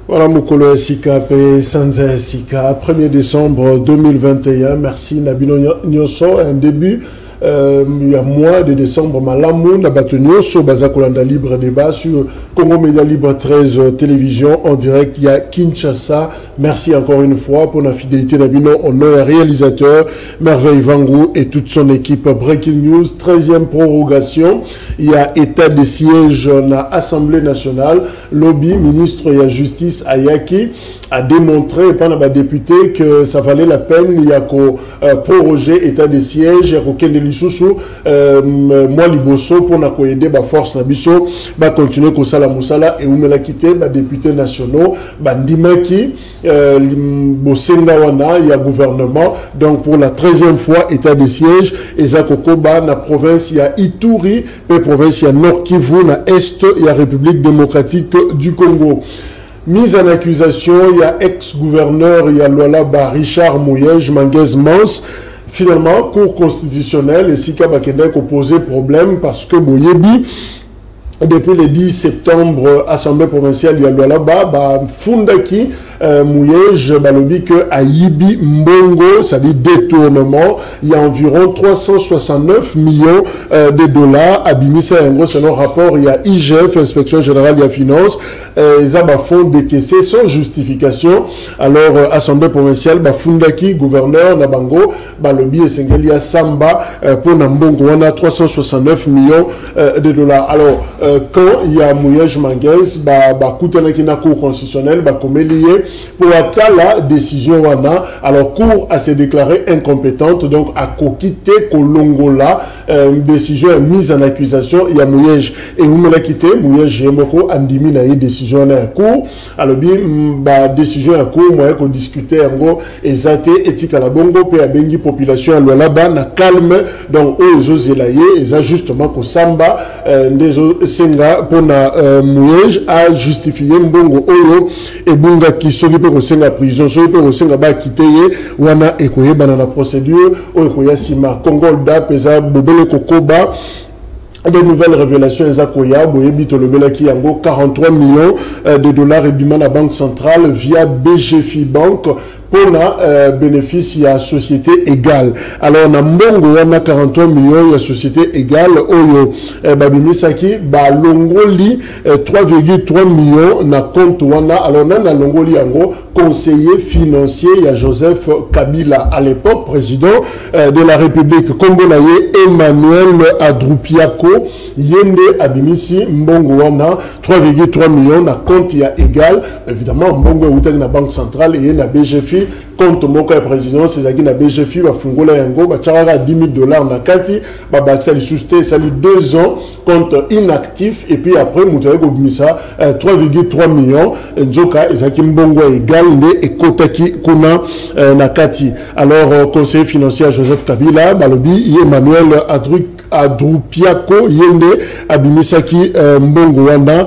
Voilà, Mokolo Sika, Sanza Sika, 1er décembre 2021. Merci, Nabino Nyoso. Un début, il y a mois de décembre, Malamou, Nabato Nyoso, Bazakolanda Libre Débat sur Congo Média Libre 13 Télévision en direct. Il y a Kinshasa. Merci encore une fois pour la fidélité Nabino, honneur réalisateur, Merveille Vangou et toute son équipe. Breaking News, 13e prorogation. Il y a état de siège dans l'Assemblée nationale. Lobby, ministre de la Justice, Ayaki, a démontré par les députés que ça valait la peine. Il y a qu'au proroger état de siège, il y a qu'au Kendelisusu, moi liboso pour n'a qu'au aider la force nabiso, va continuer qu'au sala moussala et où me l'a quitté, députés nationaux, ndimaki, bosengawana, il y a gouvernement. Donc pour la 13e fois état de siège, et Zakokoba, na province, il y a Ituri, et province, il y a Nord Kivu, na Est, il y a République démocratique du Congo. Mise en accusation, il y a ex-gouverneur, il y a Lualaba Richard Mouyej, Manguez Mans. Finalement, Cour constitutionnelle, et Sika Bakendek opposé problème parce que Boyebi, depuis le 10 septembre, Assemblée provinciale, il y a Lualaba, Fundaki, Mouyej, Balobi, que Ayibi Mbongo, c'est-à-dire détournement, il y a environ 369 millions de dollars. Abimisa, en gros, selon rapport, il y a IGF, Inspection Générale des Finances, ils ont fonds décaissés sans justification. Alors, Assemblée provinciale, Fundaki, gouverneur, Nabango, Balobi et Sengelia Samba, pour Nambongo, on a 369 millions de dollars. Alors, quand il y a Mouyej Manguez, Koutenakina Cour constitutionnelle, Komélié, pour la décision wana, alors Cour a se déclaré incompétente, donc a quitté Kolongola, décision est mise en accusation, il y a Mouyej et où me l'a quitté, Mouyej Yemoko, Andimi na y décision à Cour, alors décision à Cour, moi qu'on discutait en gros, et zate éthique à la bongo, pe a bengi population à l'oualaba, na calme, donc eux ils osent layer, ils a justement qu'au samba, des senga pour na Mouyej a justifié mbongo oyo et bunga qui soki pe kosenga prison soki pe kosenga ba kiteye wana ekoyeba na procédure oyo koya sima Congolda pesa bobele kokoba de nouvelles révélations Ezakoya Boyebi Tolobela qui yango 43 millions de dollars et bima na banque centrale via BGFI Bank pour la bénéfice, il y a société égale. Alors, on a Mbongo, on a 43 millions, il y a société égale. Oyo, Babimisaki, Longoli, 3,3 millions, na compte wana. Alors, on a Longoli, en gros, conseiller financier, il y a Joseph Kabila, à l'époque, président de la République congolaise, Emmanuel Adroupiako, Yende Abimisi, Mbongo wana, 3,3 millions, na compte, il y a égal. Évidemment, Mbongo est na banque centrale, et il y a BGFI. Compte mon cas président, c'est qui na BGFI va fungola yango ba tchara 10 000 dollars na kati ba baksa li susté ça li 2 ans compte inactif et puis après mutaye ko bimisa 3,3 millions nzoka ezaki mbongo égal ne ekotaki kuna na kati. Alors conseiller financier Joseph Kabila balobi Emmanuel Adroupiako Yende Abimisaki mbongo wana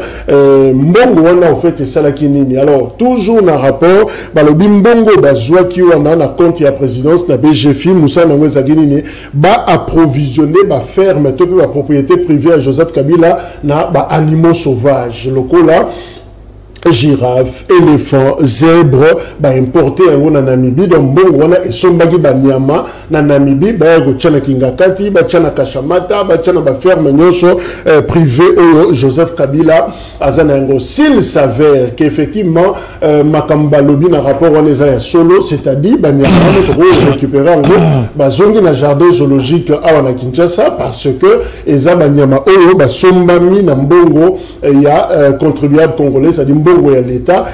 en fait salaki nini. Alors toujours na rapport balobi mbongo bazwa qui wana na compte ya présidence na BGFI Moussa Nangweza Guinine ba approvisionner ba ferme to ba propriété privée à Joseph Kabila na ba animaux sauvages locaux là girafe, éléphant, zèbre, importé en Namibie, donc bon, on a sombagi banyama, na Namibie, chana kingakati, chana kashamata, chana ferme nyoso privé Joseph Kabila, azanango. S'il s'avère qu'effectivement, Makamba Lobi na rapport on les a solo, c'est-à-dire, banyama, notre récupérer en gros, zongi na jardin zoologique à wana Kinshasa, parce que, eza banyama, sombami na mbongo, il y a contribuable congolais, c'est-à-dire mbongo ya l'État,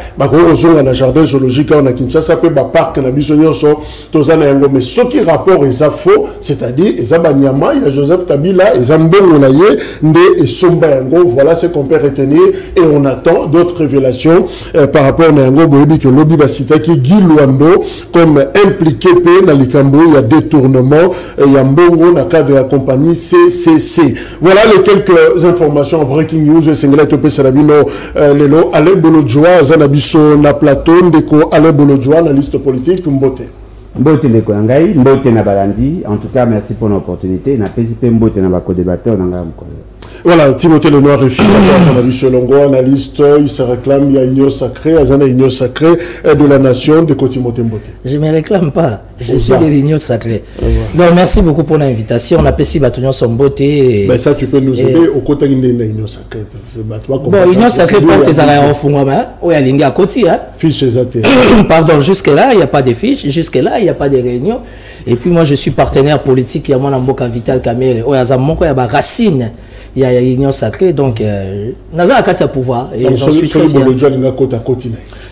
ozonga na jardin zoologique on a Kinshasa, pe parc na biso nyonso, tozana yango, mais ce qui rapport eza faux, c'est-à-dire, eza banyama, il y a Joseph Kabila, eza mbongo na ye, nde et somba yango, voilà ce qu'on peut retenir, et on attend d'autres révélations par rapport à yango, boyebi que Lobi Basitaki, Guy Luando, comme impliqué pe na likambo, il y a détournement, il y a mbongo na cadre de la compagnie CCC. Voilà les quelques informations en breaking news, et Sengela Topé Salabino, Lelo, Ale Bolodjoa, Zanabiso, na plateau, Ndeko, Ale Bolodjoa, na liste politique, Mbote. Mbote Ndeko Yangai, Mbote na Balandi, en tout cas, merci pour l'opportunité, na PSP Mbote na Bako débatteur, na Ngam. Voilà, Timothée Lenoir et Philippe, analyste, il se réclame, il y a union sacrée, Azana union sacrée de la nation de Timothée Mbote. Je ne me réclame pas, je suis de l'union sacrée. Donc merci beaucoup pour l'invitation, on appelle si Batunion Sombote. Ben ça tu peux nous aider au côté de l'union sacrée. Bon, union sacrée pour tes arrêts au fond, ou à l'Inga côté. Fiches Pardon, jusque-là, il n'y a pas de fiches, jusque-là, il n'y a pas de réunion. Et puis moi je suis partenaire politique, il y a mon Mboka Vital Kamere, il y a Racine. Il y a union sacrée, donc Naza a un pouvoir. Et j'en suis très fier.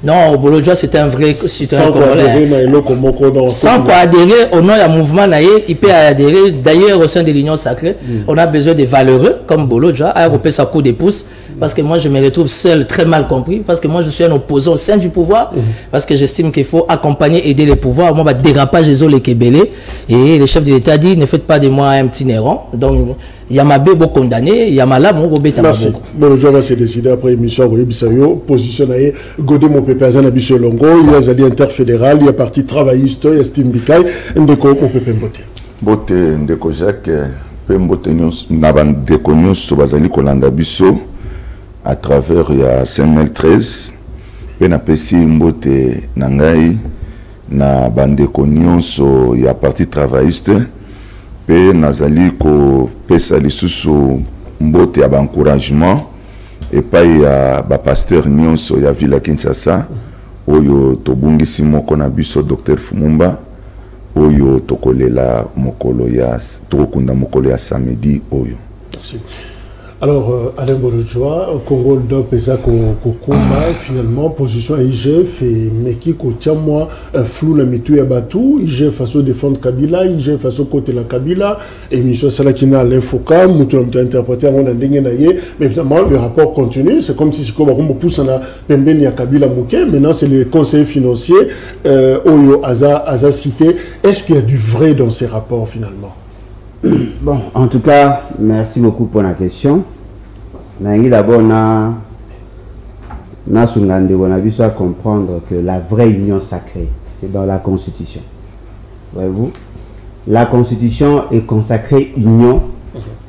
Non, Bolodja c'était un vrai citoyen congolais. Sans quoi adhérer au nom du mouvement Naye, il peut adhérer. D'ailleurs, au sein de l'union sacrée, on a besoin de valeureux comme Bolodja, à repérer sa coup de pouce. Parce que moi, je me retrouve seul, très mal compris. Parce que moi, je suis un opposant au sein du pouvoir. Parce que j'estime qu'il faut accompagner, aider les pouvoirs. Moi, dérapage des eaux, les Kébélés. Et le chef de l'État dit, ne faites pas de moi un petit néron. Donc, Yamabé, beau condamné. Yamala, mon robé, merci. Bon, je vais se décider après l'émission. Vous voyez, positionné. Godé, mon pépé, Azan, Abissou Longo. Il y a Zali interfédéral. Il y a parti travailliste. Il y a Stimbikay. Ndeko, mon pépé, Mbote. Mbote, Ndeko Jacques. Mbote, Naban, Ndeko, Nyons, Sobazali, Kolanda, Bisso. À travers il y a 5013 pena pesi mbote nangai na bandeko nyonso ya parti travailliste pe nazali ko pesa lisusu mbote ya encouragement et pa ya ba pasteur nyonso ya Villa Kinshasa oyo tobungisi moko na biso Dr Fumumba oyo tokolela mokolo ya tokunda mokolo ya samedi oyo. Merci. Alors, Alain Bolodjoa, Congo de Pesa Kokoma, finalement, position IGF et Meki Kotiamwa, flou la mitou ya Batou, IGF face au défendre Kabila, IGF face au côté la Kabila, et Michel Salakina, l'Infoca, Moutou l'a interprété, on a dégainaillé, mais finalement, le rapport continue, c'est comme si Sikoba Rumbo pousse à Pemben ya Kabila Mouké, maintenant c'est les conseillers financiers, Oyo Aza cité. Est-ce qu'il y a du vrai dans ces rapports finalement? Bon, en tout cas, merci beaucoup pour la question. D'abord, on a besoin de comprendre que la vraie union sacrée, c'est dans la Constitution. Voyez-vous, la Constitution est consacrée union.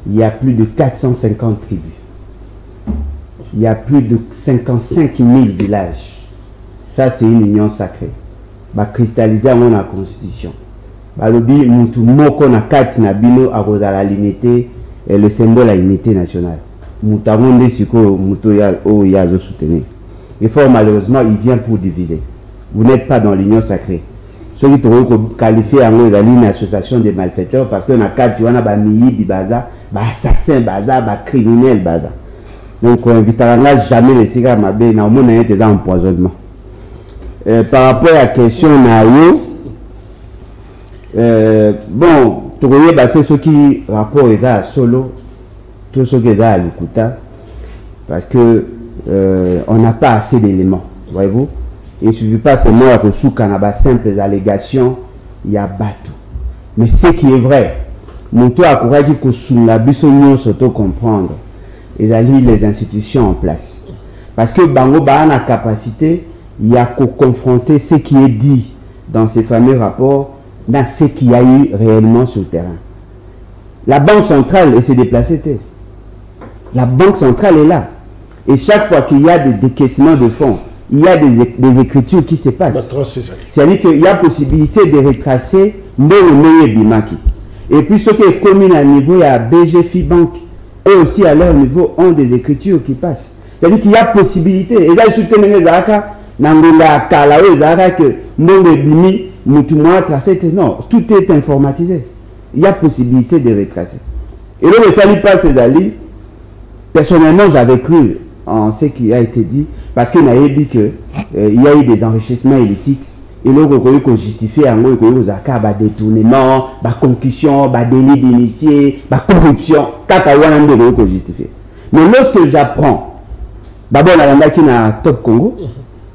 Il y a plus de 450 tribus. Il y a plus de 55 000 villages. Ça, c'est une union sacrée. Bah, cristalliser à la Constitution. Balobi mutu moko na kati na bino akozala l'unité et le symbole à l'unité nationale. Mutamonde siko muto ya o ya zo soutenir. Et fort malheureusement, il vient pour diviser. Vous n'êtes pas dans l'union sacrée. Ceux qui trouvent que qualifier en une association de malfaiteurs parce que na kati wana ba miyi bibaza, ba assassin baza, ba criminel baza. Donc on invitera jamais les cigares mabé na omona ete za empoisonnement. Par rapport à la question na yo bon, tu vois, tout ce qui rapport est à solo, tout ce qui est à l'Ikuta, parce que on n'a pas assez d'éléments, voyez-vous. Il ne suffit pas seulement à sous Kanaba simples allégations, il y a bateau. Mais ce qui est vrai, mon tour a courage que sous la bisognon s'auto comprendre, et les institutions en place. Parce que Bango Ba a la capacité, il y a qu'à confronter ce qui est dit dans ces fameux rapports dans ce qu'il y a eu réellement sur le terrain. La Banque centrale s'est déplacée. La Banque centrale est là. Et chaque fois qu'il y a des décaissements de fonds, il y a des écritures qui se passent. C'est-à-dire qu'il y a possibilité de retracer Mbele Bimaki. Et puis ce qui est commun à niveau, il y a BGFI Bank. Eux aussi à leur niveau ont des écritures qui passent. C'est-à-dire qu'il y a possibilité. Et là, je suis tenu Zaka, Nangola Kalawe Zaka, que Mbele Bimi, non, tout est informatisé. Il y a possibilité de retracer. Et là, le salut pas ces alliés. Personnellement, j'avais cru en ce qui a été dit, parce qu'il a dit qu'il y a eu des enrichissements illicites. Et là, on peut justifier en gros, détournement, concussion, délit d'initié, corruption. On peut justifier. Mais lorsque j'apprends, d'abord, on a qui na Top Congo.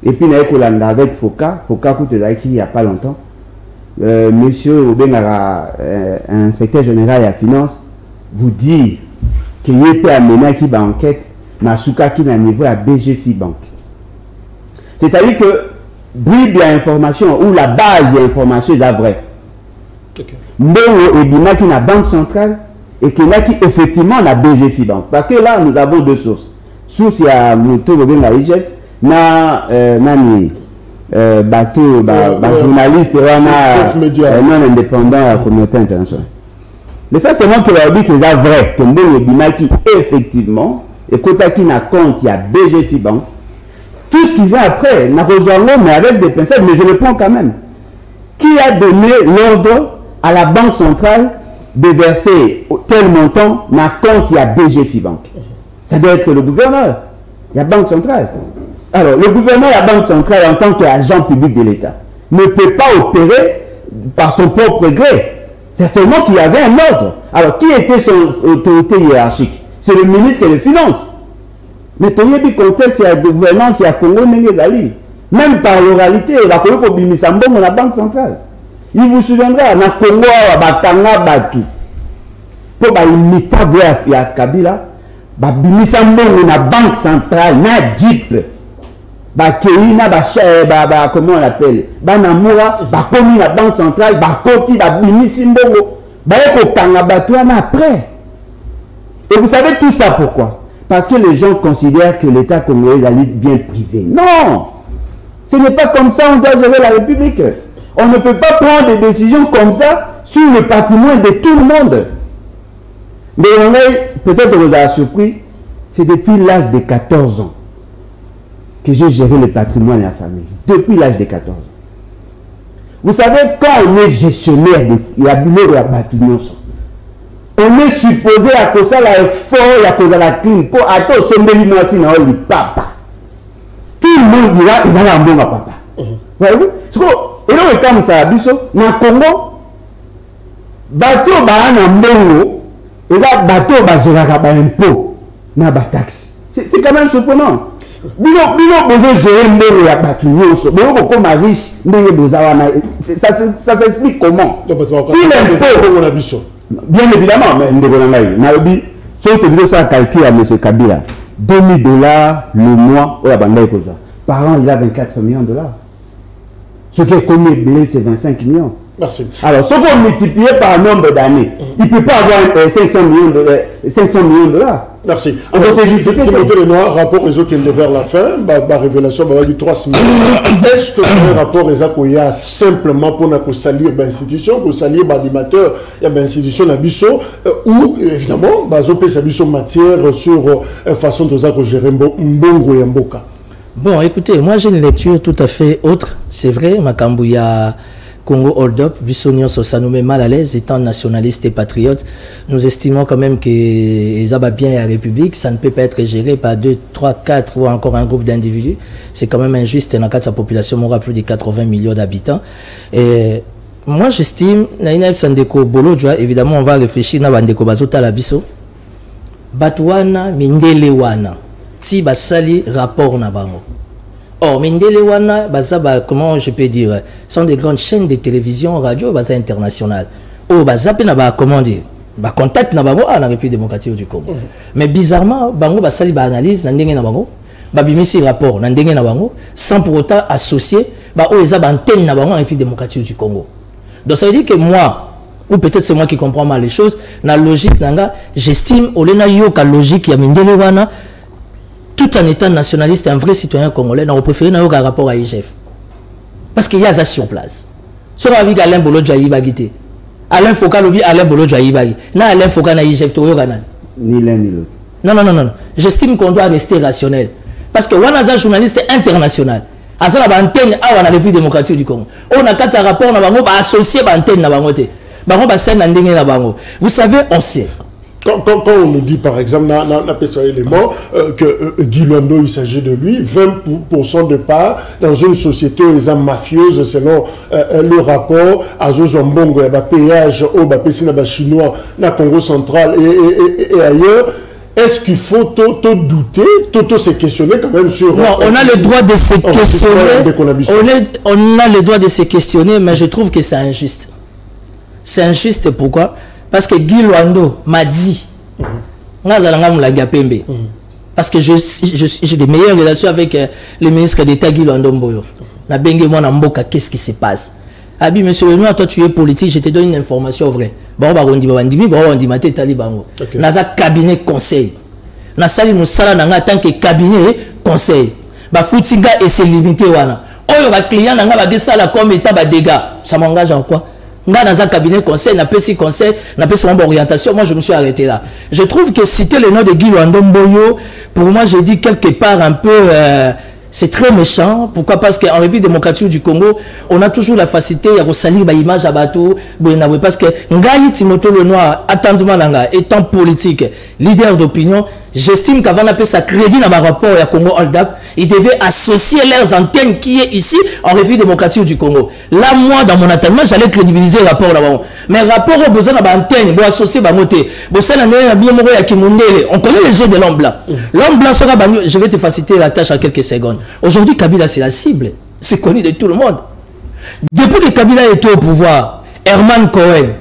Et puis, on a avec Foka coûte il n'y a pas longtemps. Monsieur Obenara, inspecteur général de la finance, vous dit qu'il y a été amené qui va enquête, mais qui est à niveau à BGFI Bank. C'est-à-dire que, bride de l'information, ou la base de l'information est vraie. Mbongo et Bima qui est la Banque centrale, et qu'il y a qui effectivement la BGFI Bank. Parce que là, nous avons deux sources. Source, il y a Mouto Robin IGF, nani bateau, journaliste, non indépendant à la communauté internationale. Le fait seulement que la dit que c'est vrai, que Mbongo Bimaki, effectivement, et Kotaki n'a compte, il y a BGFI Bank. Tout ce qui vient après, n'a rejoint mais avec des pincettes, mais je le prends quand même. Qui a donné l'ordre à la Banque centrale de verser tel montant n'a compte, il y a BGFI Bank? Ça doit être le gouverneur. Il y a Banque centrale. Alors, le gouverneur et la Banque centrale, en tant qu'agent public de l'État, ne peut pas opérer par son propre gré. Certainement qu'il y avait un ordre. Alors, qui était son autorité hiérarchique? C'est le ministre des Finances. Mais pour le contexte, il y a de gouvernance, il y a Congo Nengezali. Même par l'oralité, il a connu pour Bimisambon la Banque centrale. Il vous souviendra, dans Congo, Batanga Batu. Pour imiter il y a Kabila, Bimisambon la Banque centrale, na Jeep. Comment on l'appelle, Banamura, commis la Banque centrale, Koti, Bimisimbongo, après. Et vous savez tout ça pourquoi? Parce que les gens considèrent que l'État congolais est bien privé. Non! Ce n'est pas comme ça on doit gérer la République. On ne peut pas prendre des décisions comme ça sur le patrimoine de tout le monde. Mais peut-être vous avez surpris, c'est depuis l'âge de 14 ans que j'ai géré le patrimoine de la famille. Depuis l'âge de 14 ans. Vous savez, quand on est gestionnaire de la bâtiment, on est supposé à cause de l'effort et à cause de la clim. Pour attendre, ce n'est pas papa. Tout le monde dira, ils ont un bon papa. Voyez-vous? Et là, comme ça, dans le Congo, bateau ba na mbongo, et là, bateau ba gérera ba impôt, na ba taxe. C'est quand même surprenant. Bilo besoin gérer mbongo ya bateau nyonso. Bilo comme riche, mbongo bozawana. Ça s'explique comment? Si l'impôt, bien évidemment, mais Naobi, si tu veux ça calculer à M. Kabila, $2000 le mois, par an, il a 24 millions de dollars. Ce qui est connu, c'est 25 millions. Merci. Alors, ce qu'on multiplie par un nombre d'années, il ne peut pas avoir 500 millions de dollars. Merci. Timothée Lenoir, rapport réseau qui est vers la fin, révélation, il y a 3 semaines. Est-ce que ce rapport est a simplement pour salir l'institution, pour salir l'animateur, il y a l'institution d'Abisso, ou évidemment, il matière sur la façon de gérer Mbongo et Mboka? Bon, écoutez, moi j'ai une lecture tout à fait autre. C'est vrai, Makambouya Congo Hold Up, Bissonion, ça nous met mal à l'aise, étant nationaliste et patriote. Nous estimons quand même que les abats bien à la République, ça ne peut pas être géré par 2, 3, 4 ou encore un groupe d'individus. C'est quand même injuste dans le cas de sa population, on aura plus de 80 millions d'habitants. Et moi j'estime, évidemment on va réfléchir à Bandeko Bazota la Bisso, Batouana, Mindelewana, si basali rapport na bango. Or, Mindelewana, comment je peux dire, sont des grandes chaînes de télévision, radio, internationales. Oh, comment dire, contact na bango à la République démocratique du Congo. Mais bizarrement, bango basali analyse na ndenge na bango, bimisi rapport na ndenge na bango, sans pour autant associer antenne na bango à la République démocratique du Congo. Donc ça veut dire que moi, ou peut-être c'est moi qui comprends mal les choses, la logique nanga, j'estime au lena yoka logique ya Mindelewana, tout en étant nationaliste et un vrai citoyen congolais, on préfère un rapport à IGF. Parce qu'il y a ça sur place. Si on a vu Alain Bolo Djaïba guité, Alain Foucault lobby Alain Bolo Djaïba, na Alain Foucault na IGF, ni l'un ni l'autre. Non. J'estime qu'on doit rester rationnel. Parce que on a un journaliste international. À ça, on a antenne à la République démocratique du Congo. On a quatre rapports, on a associé l'antenne à bangote. Vous savez, on sait. Quand on nous dit par exemple, dans élément que Guy Londo, il s'agit de lui, 20% de part dans une société mafieuse selon le rapport à Zozombongo, il y a péage au chinois, dans Congo central et ailleurs. Est-ce qu'il faut douter, se questionner quand même sur... Non, on a le droit de se questionner. On a le droit de se questionner, mais je trouve que c'est injuste. C'est injuste, pourquoi? Parce que Guy Londo m'a dit, parce que j'ai des meilleures relations avec le ministre d'État Guy Londo Mboyo. Qu'est-ce qui se passe? Abi, monsieur Lenoir, toi tu es politique, je te donne une information vraie. ba bandimi ba bandima te tali bango naza cabinet conseil na sali musala na nga tant que cabinet conseil ba futinga et c'est limité wana oyo ba client na nga ba desala comme état ba dégâts ça m'engage en quoi nga dans un cabinet conseil na pesi conseil na pesi mon orientation moi je me suis arrêté là je trouve que citer le nom de Guy Lwando-Mboyo pour moi j'ai dit quelque part un peu c'est très méchant. Pourquoi? Parce qu'en République démocratique du Congo, on a toujours la facilité à salir l'image à bateau. Parce que Ngaï Timothée Lenoir, attendement étant politique, leader d'opinion, j'estime qu'avant d'appeler sa crédit dans le rapport à Congo Hold-up, ils devaient associer leurs antennes qui est ici en République démocratique du Congo. Là, moi, dans mon attendement, j'allais crédibiliser le rapport là-bas. Mais le rapport au besoin d'antenne, pour associer Bamoté, on connaît le jeu de l'homme blanc. L'homme blanc sera banni. Je vais te faciliter la tâche en quelques secondes. Aujourd'hui, Kabila, c'est la cible. C'est connu de tout le monde. Depuis que Kabila était au pouvoir, Herman Cohen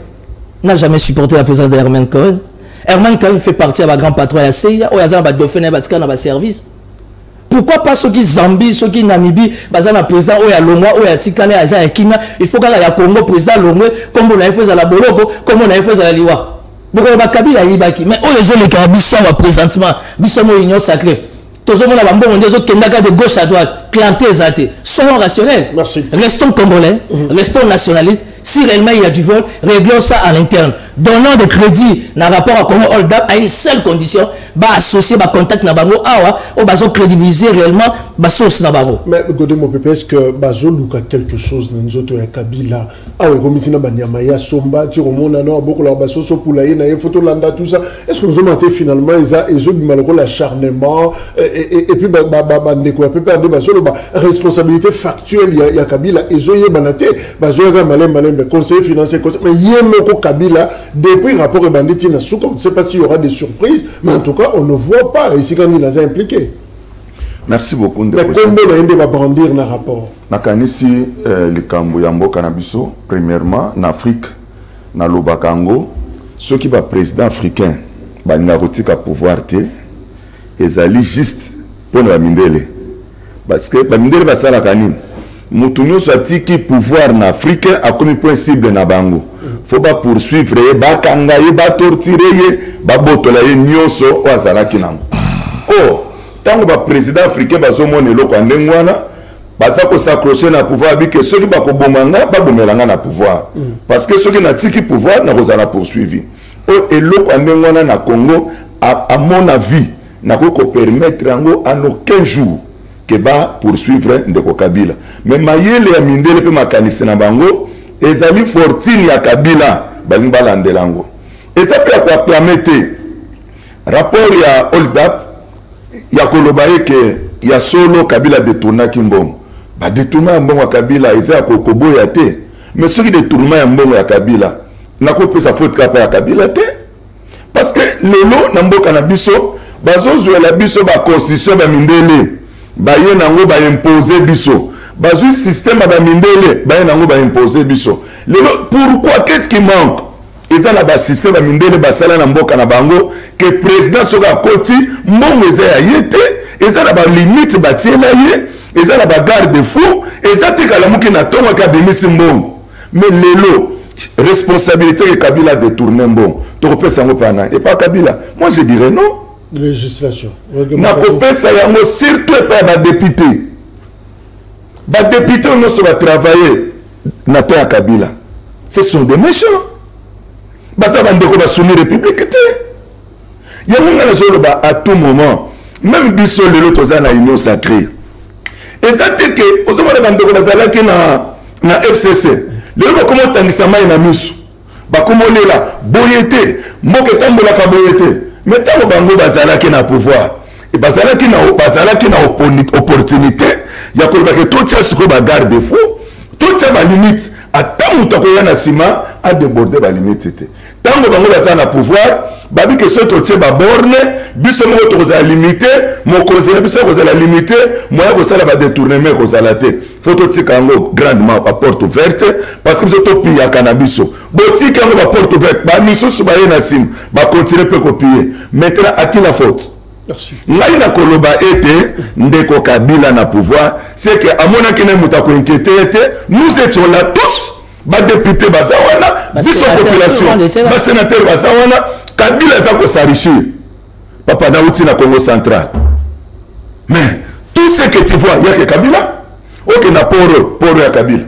n'a jamais supporté la présence d'Herman Cohen. Herman Cohen fait partie de la grande patrouille à CIA, où il y a un dauphin dans le service. Pourquoi pas ceux qui Zambie, ceux qui Namibie, le président, où il y a Lomwa, où il y a Tikale, il y a Kenya, il faut qu'il y ait Congo, président Lomwe, comme on a fait à la Boloko, comme on a fait à la Liwa. Donc on va Kabila Yibaki. Mais où les les Carabis sont présentement, ils sont en union sacrée. Tous les gens qui de gauche à droite, plantés, zatés, soyons rationnels. Merci. Restons congolais, restons nationalistes. Si réellement il y a du vol, réglons ça à l'interne. Donnons des crédits dans rapport à Congo Hold-up à une seule condition, associer contact na bango awa ou bazo crédibiliser réellement source na bango. Mais Godé mon pépé, est-ce que bazo luka quelque chose dans nzoto ya Kabila awa komisi na banyama ya somba tu remona na beaucoup la baso so poulaye na photo landa tout ça. Est-ce que nous avons été finalement ils ont malgré l'acharnement et puis bandeko ya pépé de baso la responsabilité factuelle ya Kabila ils ont yebanate bazo ya malem conseiller financier mais yemoko Kabila depuis le rapport et banditi na souka on ne sait pas s'il y aura des surprises mais en tout cas on ne voit pas ici quand il a impliqué. Merci beaucoup. Mais combien va brandir dans le rapport? Nakanisi le Kambo Yambo Canabiso, premièrement, en Afrique, dans le Bakango, ceux qui sont président africain, ils n'ont pouvoir, ils allaient juste pour la Mindele. Parce que la Mindele va s'en la canine. Moutounio soit qui pouvoir en Afrique a comme point cible na bango. Faut pas poursuivre, ba kangaye, ba torturer, ba botolaye nyoso ou azalaki nango. Oh, tant que président africain ba zomone loko ndengwana, ba za ko s'accrocher na pouvoir bi que ceux qui ba ko bomanga ba bomelanga na pouvoir. Parce que ceux qui na tiki pouvoir na kozala poursuivi. Oh, et loko ndengwana na Congo à mon avis na ko permettre ngo en aucun jour que va poursuivre Ndeko Kabila. Mais Mayele ya Mindele pe makanisi na bango ezali fortune ya Kabila balinga landelango. Et ça peut acclamer rapport ya Hold-up ya kolobaye que ya solo Kabila détourna kimbongo. Ba détourna mbongo ya Kabila eza ko koboya te. Mais ceux qui détourna ya mbongo ya Kabila na ko pesa faute kapa ya Kabila te. Parce que lelo na mboka na biso bazozo la biso ba constitution ba Mindele baye nango ba imposer biso bazui système ba Mindele baye nango ba imposer biso lelo pourquoi qu'est-ce qui manque eza na ba système ba Mindele basala na mboka na bango que président soka koti mbongo eza ya yete eza na ba limite batiela ye eza na ba garde fou eza tika la muki na tonga ka bimisi mbongo mais lelo responsabilité que Kabila détourner mbongo to repesa ngo pana et pas Kabila moi je dirais non. Législation. Na kopesa yango surtout par ba député. Ba député on se va travailler na terre Kabila. Ce sont des méchants. Ba ça va ndeko ba soumis république té. Yango na zolo ba à tout moment même biso lelo toza na union sacrée. Et ça te que ozoma ba ndeko bazala ki na FCC. Lelo ba comment tangisa mai na misu. Ba komolela boyete mboke tambola ka boyete. Mais tant que bango bazalaki na pouvoir et bazalaki na opportunité ya ko ba que tout ça ce que ba garde fou tout ça ba limite à tant que ko yana sima a déborder ba limite c'était tant que bango bazana pouvoir babi que ce to ba borne biso mo to za limité mo conseiller biso ko za la limité mo ya ko sala ba détourner mais ko za la té photo tikango grandement à porte ouverte parce que vous êtes au pays à cannabis botika ngo ba porte ouverte ba misusu ba yena sim ba continuer pe copier maintenant à qui la faute? Merci. Ngai na koloba ete Ndeko Kabila na pouvoir c'est que amona kene muta ko inquiéter nous étions là tous ba député bazawana biso population ba sénateur bazawana Kabila za ko s'enrichir papa na uti na Congo central mais tout ce que tu vois il y a que Kabila OK na poro ya Kabila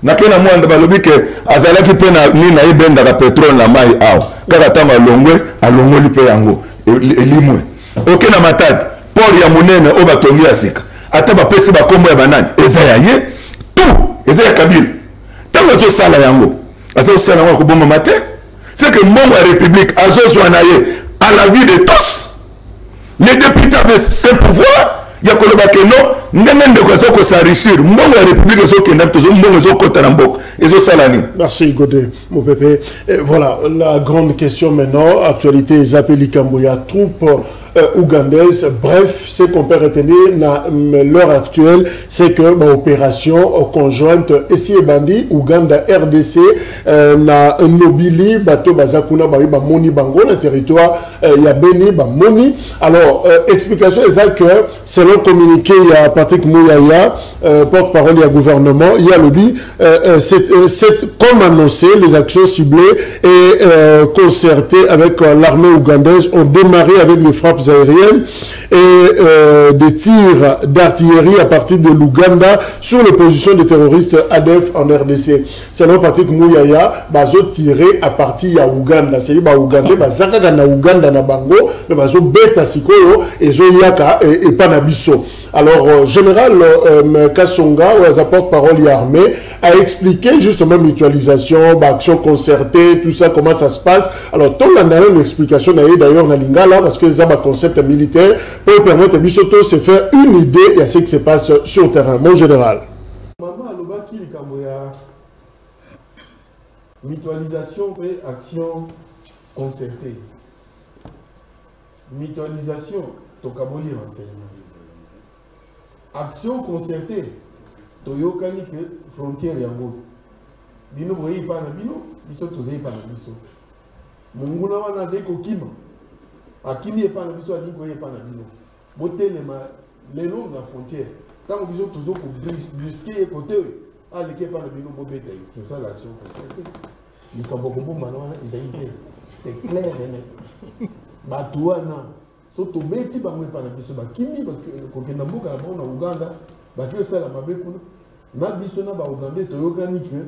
na kena mwanda balobi ke azalaki pe na ni na ibenda ka pétrole na mai aw kaka tanga longwe alongoli pe yango elimwe OK na matadi port ya munene o batongi asika ata ba pesi ba kombo ya banani eza ya ye tout eza ya Kabila tango zo sala yango azo sala yango ko bomba matin c'est que mbongo ya république azo zwana ye à la vie de tous les députés avaient ce pouvoir ya koloba ke non ndenge ndeko zo ko s'enrichir mbongo ya république zo kenda to mbongo zo kota na mboko ezo salani. Merci Godé mon pépé. Voilà la grande question maintenant, actualité Zapeli Kamboya troupe ougandaise. Bref, ce qu'on peut retenir à l'heure actuelle, c'est que l'opération conjointe Essie et Bandi, Ouganda RDC, na Nobili, Bato Bazakuna, Ba Moni Bango, le territoire Yabeni, Ba Moni. Alors, explication exacte que, selon communiqué, il y a Patrick Mouyaya, porte-parole du gouvernement, il y a lobby, comme annoncé, les actions ciblées et concertées avec l'armée ougandaise ont démarré avec les frappes aériennes et des tirs d'artillerie à partir de l'Ouganda sur les positions des terroristes ADF en RDC. Selon Patrick Mouyaya, bazo tiré à partir de Ouganda. C'est-à-dire Ouganda, bazaka na Ouganda na bango, mais bazo beta sikoyo et zo yaka et panabiso. Alors, général Kassonga, ou porte-parole armée, a expliqué justement mutualisation, action concertée, tout ça, comment ça se passe. Alors, tout le monde a une explication d'ailleurs dans Lingala, parce que ça, un concept militaire, pour permettre à Bissoto de se faire une idée de ce qui se passe sur le terrain. Mon général. Mutualisation et action concertée. Mutualisation, Tokaboli renseignement. Action concertée, Toyokani que frontière yango. Bino boye pa na bino, biso tozei pa na biso. Munguna wana zeko kima. Akimi e pa na biso ali boye pa na bino. Botele ma lelo na frontière. Tant biso tozo ko brusquer côté alike pa na bino bobeta. C'est ça l'action concertée. Likaboko mana c'est clair et net. Batuana so to beti bangwe pa na biso ba kimi ba kokenda mboka na bona Uganda ba ke sala mabe kuna na biso na ba Uganda to yokani ke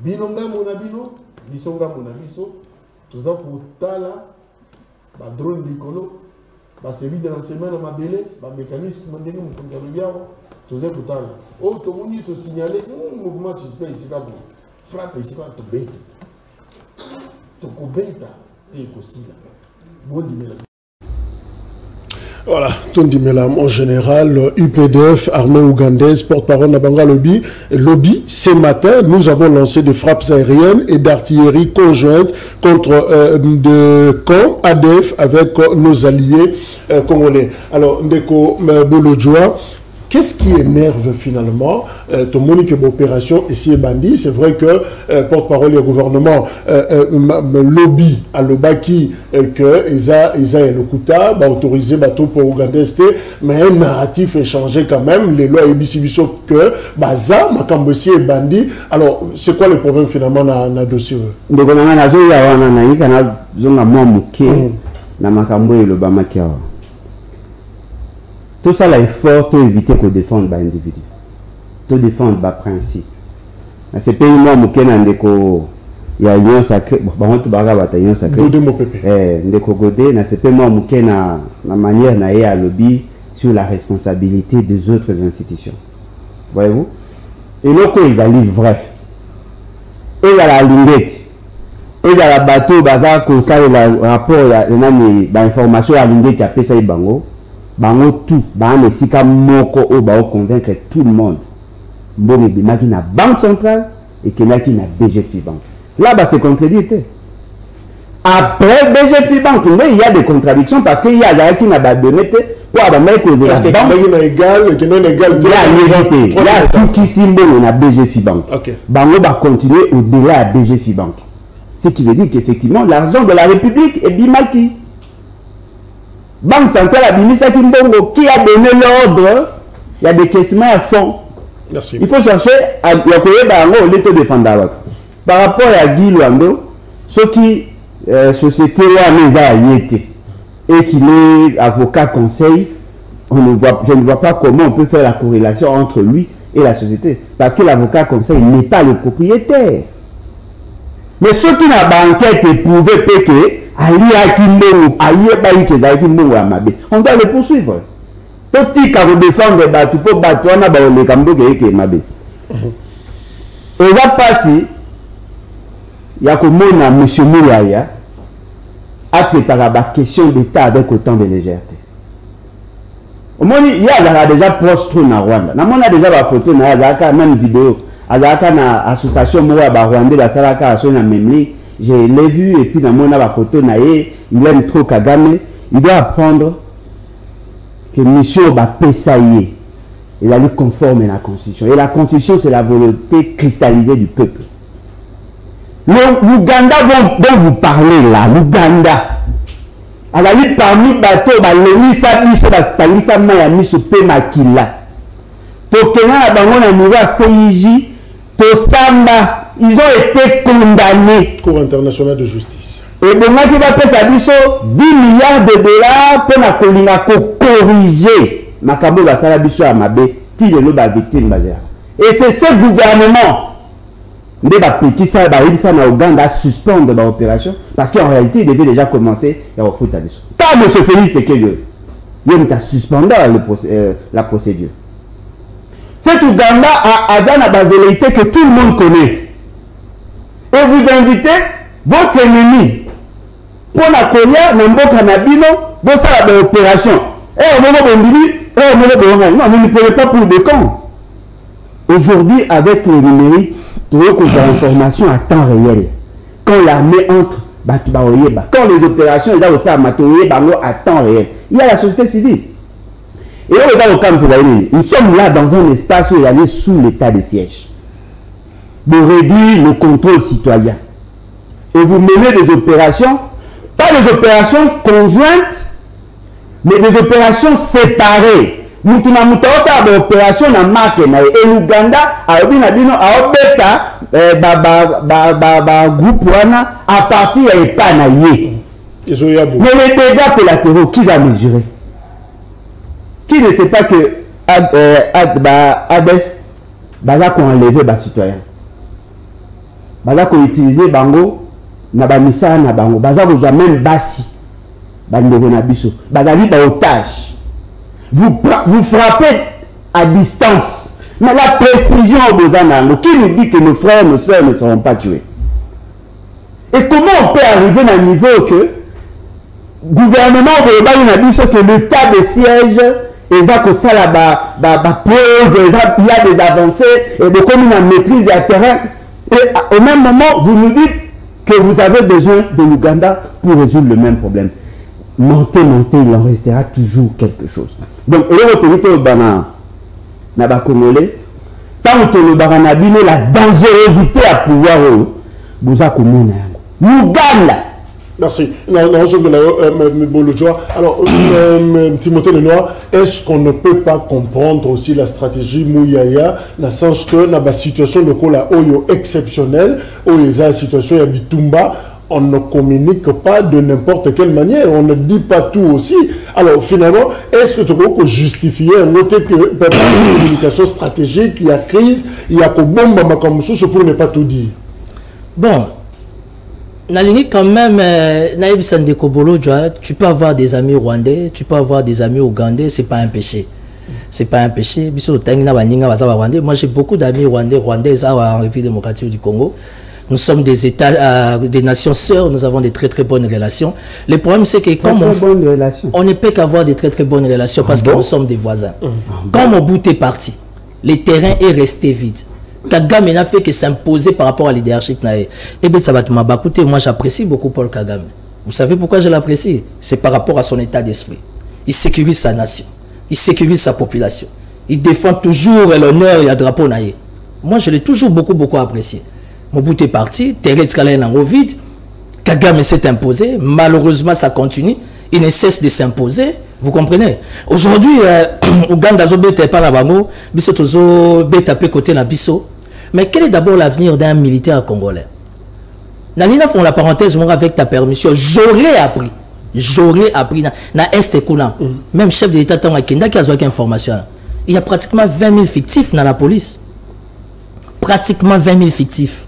binonga mona bino bisonga mona biso toza kutala ba drone likolo ba service de renseignement na mabele ba mécanisme ndenge mukonga rubiao toza kutala o to moni to signaler mouvement suspect ici ka frappe ici ka to beti to kobeta et kosila. Voilà, Tondi Melam en général, UPDF, armée ougandaise, porte-parole Nabanga Lobby. Ce matin, nous avons lancé des frappes aériennes et d'artillerie conjointes contre des camps ADF avec nos alliés congolais. Alors, Ndeko Bolodjoa, qu'est-ce qui énerve finalement ton monique d'opération ici et Bandi? C'est vrai que porte-parole du gouvernement lobby à l'Obaki que Isa et le Kuta va autoriser bateau pour Ougandais, mais un narratif est changé quand même. Les lois Ebisibiso que Baza, Makambossi et Bandi. Alors, c'est quoi le problème finalement dans le dossier? Donc, on a tout ça, il faut éviter qu'on défende les individus. Tout défendre les principes. Dans ce pays, moi, il y a une sacrée. Bon, on va te une sacrée. Godé, mon pépé. Dans ce pays, moi, la manière d'aller à lobby sur la responsabilité des autres institutions. Voyez-vous? Et là, ils allaient vrai. Et il y a la linguette. Et il y a la bateau, bazar, comme ça, le rapport, l'information à linguette, qui a fait ça, bango. Bango tout, bango sika moko o ba convaincre tout le monde. Mbongo bimaki na banque centrale et kenaki na BGFI Bank. Là bas c'est contredit. Après BGFI Bank, il y a des contradictions parce qu'il y a qui n'a pas donné pour avoir causé la banque. Parce que égal et que non égal. Il y a vérité. Il y a tout qui symbole na BGFI Bank. Bango va continuer au-delà à BGFI Bank. Ce qui veut dire qu'effectivement l'argent de la République est bimaki. Banque centrale a Bimisa Kimbongo qui a donné l'ordre, il y a des caissements à fond. Merci. Il faut chercher à défendre. Par rapport à Guy Luando, ce qui société et qu'il est avocat conseil, je ne vois pas comment on peut faire la corrélation entre lui et la société. Parce que l'avocat conseil n'est pas le propriétaire. Mais ce qui n'a pas enquête éprouvé que on doit le poursuivre. Tout qui a défendre Batu pour Batouana, le Cambo qui est Mabé. Et va passer, il y a comme on a M. Mouyaya, a traité la question d'État avec autant de légèreté. Au moins, il y a déjà proche trop dans Rwanda. On a déjà la photo, même vidéo. Azaka na association Moua Rwanda, la Salaka a na Memli. Je l'ai vu et puis dans mon la photo naïe, il aime trop Kagame. Il doit apprendre que mission va pesailler. Il a lui conforme à la Constitution. Et la Constitution, c'est la volonté cristallisée du peuple. L'Ouganda dont vous parlez là, l'Ouganda. À la limite, parmi les bateaux, ils ont été condamnés. Cour internationale de justice. Et donc, il va payer 10 milliards de dollars pour corriger Makambo Basalabiso à Mabé, victime. Et c'est ce gouvernement qui a Ouganda à suspendre l'opération parce qu'en réalité, il devait déjà commencer à foutre à l'issue. Quand M. Félix Sekeye, il a suspendu la procédure. Cet Ouganda a la vérité que tout le monde connaît. Et vous invitez votre ennemi pour la Korea, Namboka Nabino, pour ça l'opération. Non, vous ne pouvez pas pour des camps. Aujourd'hui, avec le numérique, tu veux que l'information à temps réel. Quand l'armée entre, quand les opérations, à temps réel. Il y a la société civile. Et nous sommes là dans un espace où il y a sous l'état de siège. De réduire le contrôle citoyen. Et vous menez des opérations, pas des opérations conjointes, mais des opérations séparées. Nous avons des opérations dans la marque. Et l'Ouganda a groupe à partir de l'Epanaye. Mais les dégâts collatéraux, qui va mesurer? Qui ne sait pas que ADF va enlever les citoyens? Va utiliser Bango, Nabamisa, Nabango, va même Bassi, Bandegonabiso, va otage. Vous frappez à distance. Mais la précision au Bozanango, qui nous dit que nos frères et nos soeurs ne seront pas tués? Et comment on peut arriver à un niveau que le gouvernement que l'état de siège il y a des avancées et de comme une maîtrise du terrain. Et au même moment, vous nous dites que vous avez besoin de l'Ouganda pour résoudre le même problème. Montez, il en restera toujours quelque chose. Donc, l'autorité au Bana, Congolais, tant que le Baranabino, la dangerosité à pouvoir, vous avez l'Ouganda. Merci. Alors, Timothée Lenoir, est-ce qu'on ne peut pas comprendre aussi la stratégie Mouyaya, dans le sens que dans la situation de Kola Oyo exceptionnelle, où il y a une situation de Bitumba, on ne communique pas de n'importe quelle manière, on ne dit pas tout aussi. Alors finalement, est-ce que tu peux justifier un autre communication stratégique, il y a crise, il y a que bombe comme ça pour ne pas tout dire? Bon. Quand même, tu peux avoir des amis rwandais, tu peux avoir des amis ougandais, c'est pas un péché. C'est pas un péché. Moi j'ai beaucoup d'amis rwandais en République démocratique du Congo. Nous sommes des États, des nations sœurs, nous avons des très très bonnes relations. Le problème c'est que comme on ne peut qu'avoir des très très bonnes relations parce que nous sommes des voisins. Quand mon bout est parti, le terrain est resté vide. Kagame n'a fait que s'imposer par rapport à leadership. Et bien, ça va te m'abacoter. Moi, j'apprécie beaucoup Paul Kagame. Vous savez pourquoi je l'apprécie? C'est par rapport à son état d'esprit. Il sécurise sa nation. Il sécurise sa population. Il défend toujours l'honneur et le drapeau naïe. Moi, je l'ai toujours beaucoup apprécié. Mon bout est parti. Terre Tkalayen en vide. Kagame s'est imposé. Malheureusement, ça continue. Il ne cesse de s'imposer. Vous comprenez? Aujourd'hui, Ouganda zobete pas la bango, biso tozo beta pe côté na biso. Mais quel est d'abord l'avenir d'un militaire congolais? Nalina font la parenthèse, moi avec ta permission, j'aurais appris na Est Kuna. Même chef de l'État Tanga Kenda qui a besoin d'informations. Il y a pratiquement 20 000 fictifs dans la police. Pratiquement 20 000 fictifs.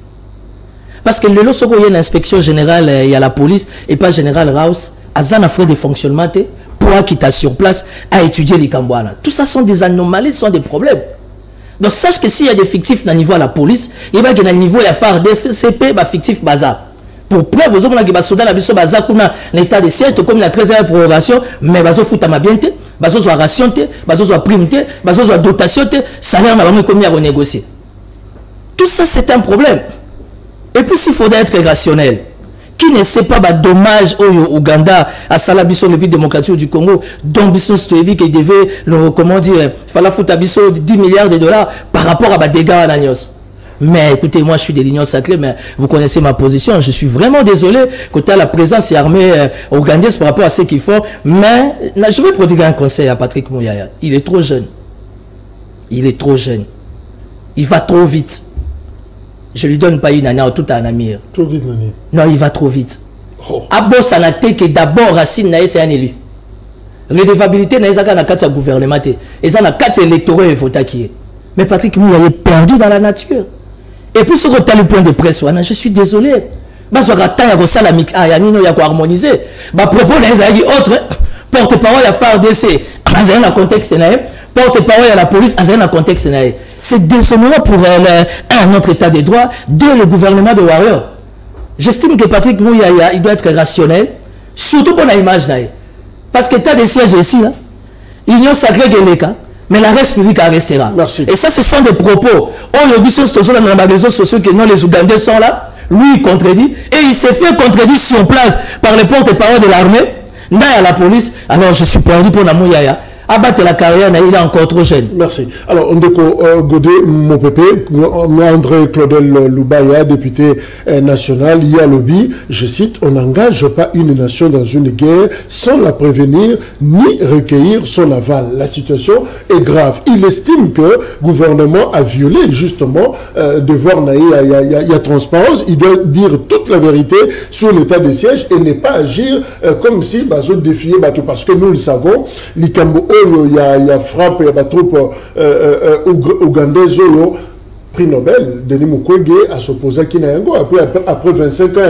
Parce que le lorsqu'il y a l'inspection générale, il y a la police, et pas général Raus, Azan a fait des fonctionnements pour qui t'a sur place à étudier les Kambouana. Tout ça sont des anomalies, ce sont des problèmes. Donc sache que s'il y a des fictifs à niveau de la police, il y a un niveau de faire des CP, fictif bazar. Pour preuve, vous avez des soldats qui sont bazar comme l'état de siège, comme la 13e prorogation, mais bazo fout à ma bienté, bazo soit ration, bazo soit prime, bazo soit dotation, salaire n'a pas comme il a renégocié. Tout ça c'est un problème. Et puis s'il faudrait être rationnel, qui ne sait pas dommage au Ouganda à Salabiso le pays démocratique du Congo, dont Bisson Stoébi qui devait, comment dire, il fallait foutre à Bisso 10 milliards de dollars par rapport à des dégâts à l'Agnos. Mais écoutez, moi je suis de l'Union sacrée, mais vous connaissez ma position. Je suis vraiment désolé côté à la présence et armée ougandaise par rapport à ce qu'ils font. Mais je vais prodiguer un conseil à Patrick Mouyaya. Il est trop jeune. Il est trop jeune. Il va trop vite. Je lui donne pas une année, tout à un ami. Trop vite, Nani. Non, il va trop vite. Abo Sanate, que d'abord Racine Naïs c'est un élu. Redevabilité Naïs a na 4 gouvernement. Et ça na 4 électoraux et vote qui est. Mais Patrick Mouyaya est perdu dans la nature. Et puis, ce que tu as le point de presse, je suis désolé. Je vais harmoniser. Propos autre porte-parole à FARDC, dans un contexte, porte-parole à la police, dans un contexte. C'est désolant pour un autre état de droit, le gouvernement de Warrior. J'estime que Patrick Mouyaya, il doit être rationnel, surtout pour l'image. Parce que tu as des sièges ici, l'Union sacrée de l'État. Mais la reste publique restera. Merci. Et ça, ce sont des propos. On a vu sur les réseaux sociaux que non, les Ougandais sont là. Lui, il contredit. Et il s'est fait contredire sur place par les porte-parole de l'armée. N'a à la police. Alors, je suis perdu pour la Mouyaya. Abattre la carrière, il est encore trop jeune. Merci. Alors, on Godé, mon pépé, André Claudel Loubaya, député national, il y a lobby, je cite, on n'engage pas une nation dans une guerre sans la prévenir ni recueillir son aval. La situation est grave. Il estime que le gouvernement a violé justement devoir il y a transparence. Il doit dire toute la vérité sur l'état des sièges et ne pas agir comme si Bazo défiait Bato. Parce que nous le savons, l'Ikambo il y a frappe, il y a des troupes ougandaises, prix Nobel, Denis Mukwege a s'opposé à Kinayango. Après 25 ans,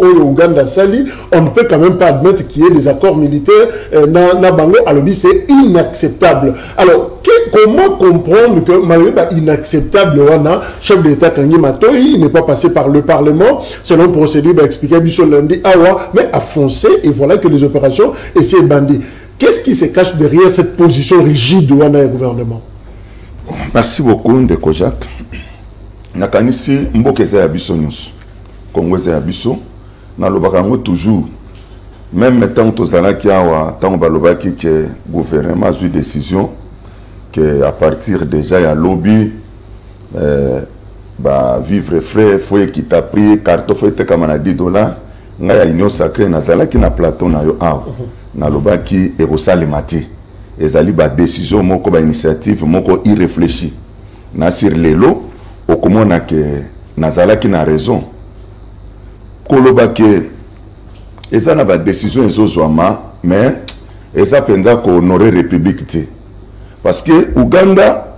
au Ouganda Sali, on ne peut quand même pas admettre qu'il y ait des accords militaires dans Bango. Alors, c'est inacceptable. Alors, comment comprendre que malgré inacceptable, chef de l'État Kangi Matoyi n'est pas passé par le Parlement, selon procédure expliqué Bissot lundi, mais a foncé et voilà que les opérations essaient de bandir. Qu'est-ce qui se cache derrière cette position rigide du gouvernement? Merci beaucoup, Ndeko Jacques. Nakanisi Mbokeza Yabiso Nyos, Congo Yabiso, Nalobakango toujours, même tant que Tozalaki Awa, tant que le gouvernement a eu décision, qu'à partir déjà, il y a lobby, vivre frais, faut qu'il t'a pris, carte, faut être comme on a $10, il y a une sacrée, Nazalaki na plateau, na yo awa. Nalobaki ekosalemate ezali ba décision moko ba initiative moko irréfléchi na sur lelo okomona ke nazalaki na raison kolobaki eza na ba décision ezozwama mais eza penza ko honorer république te parce que Ouganda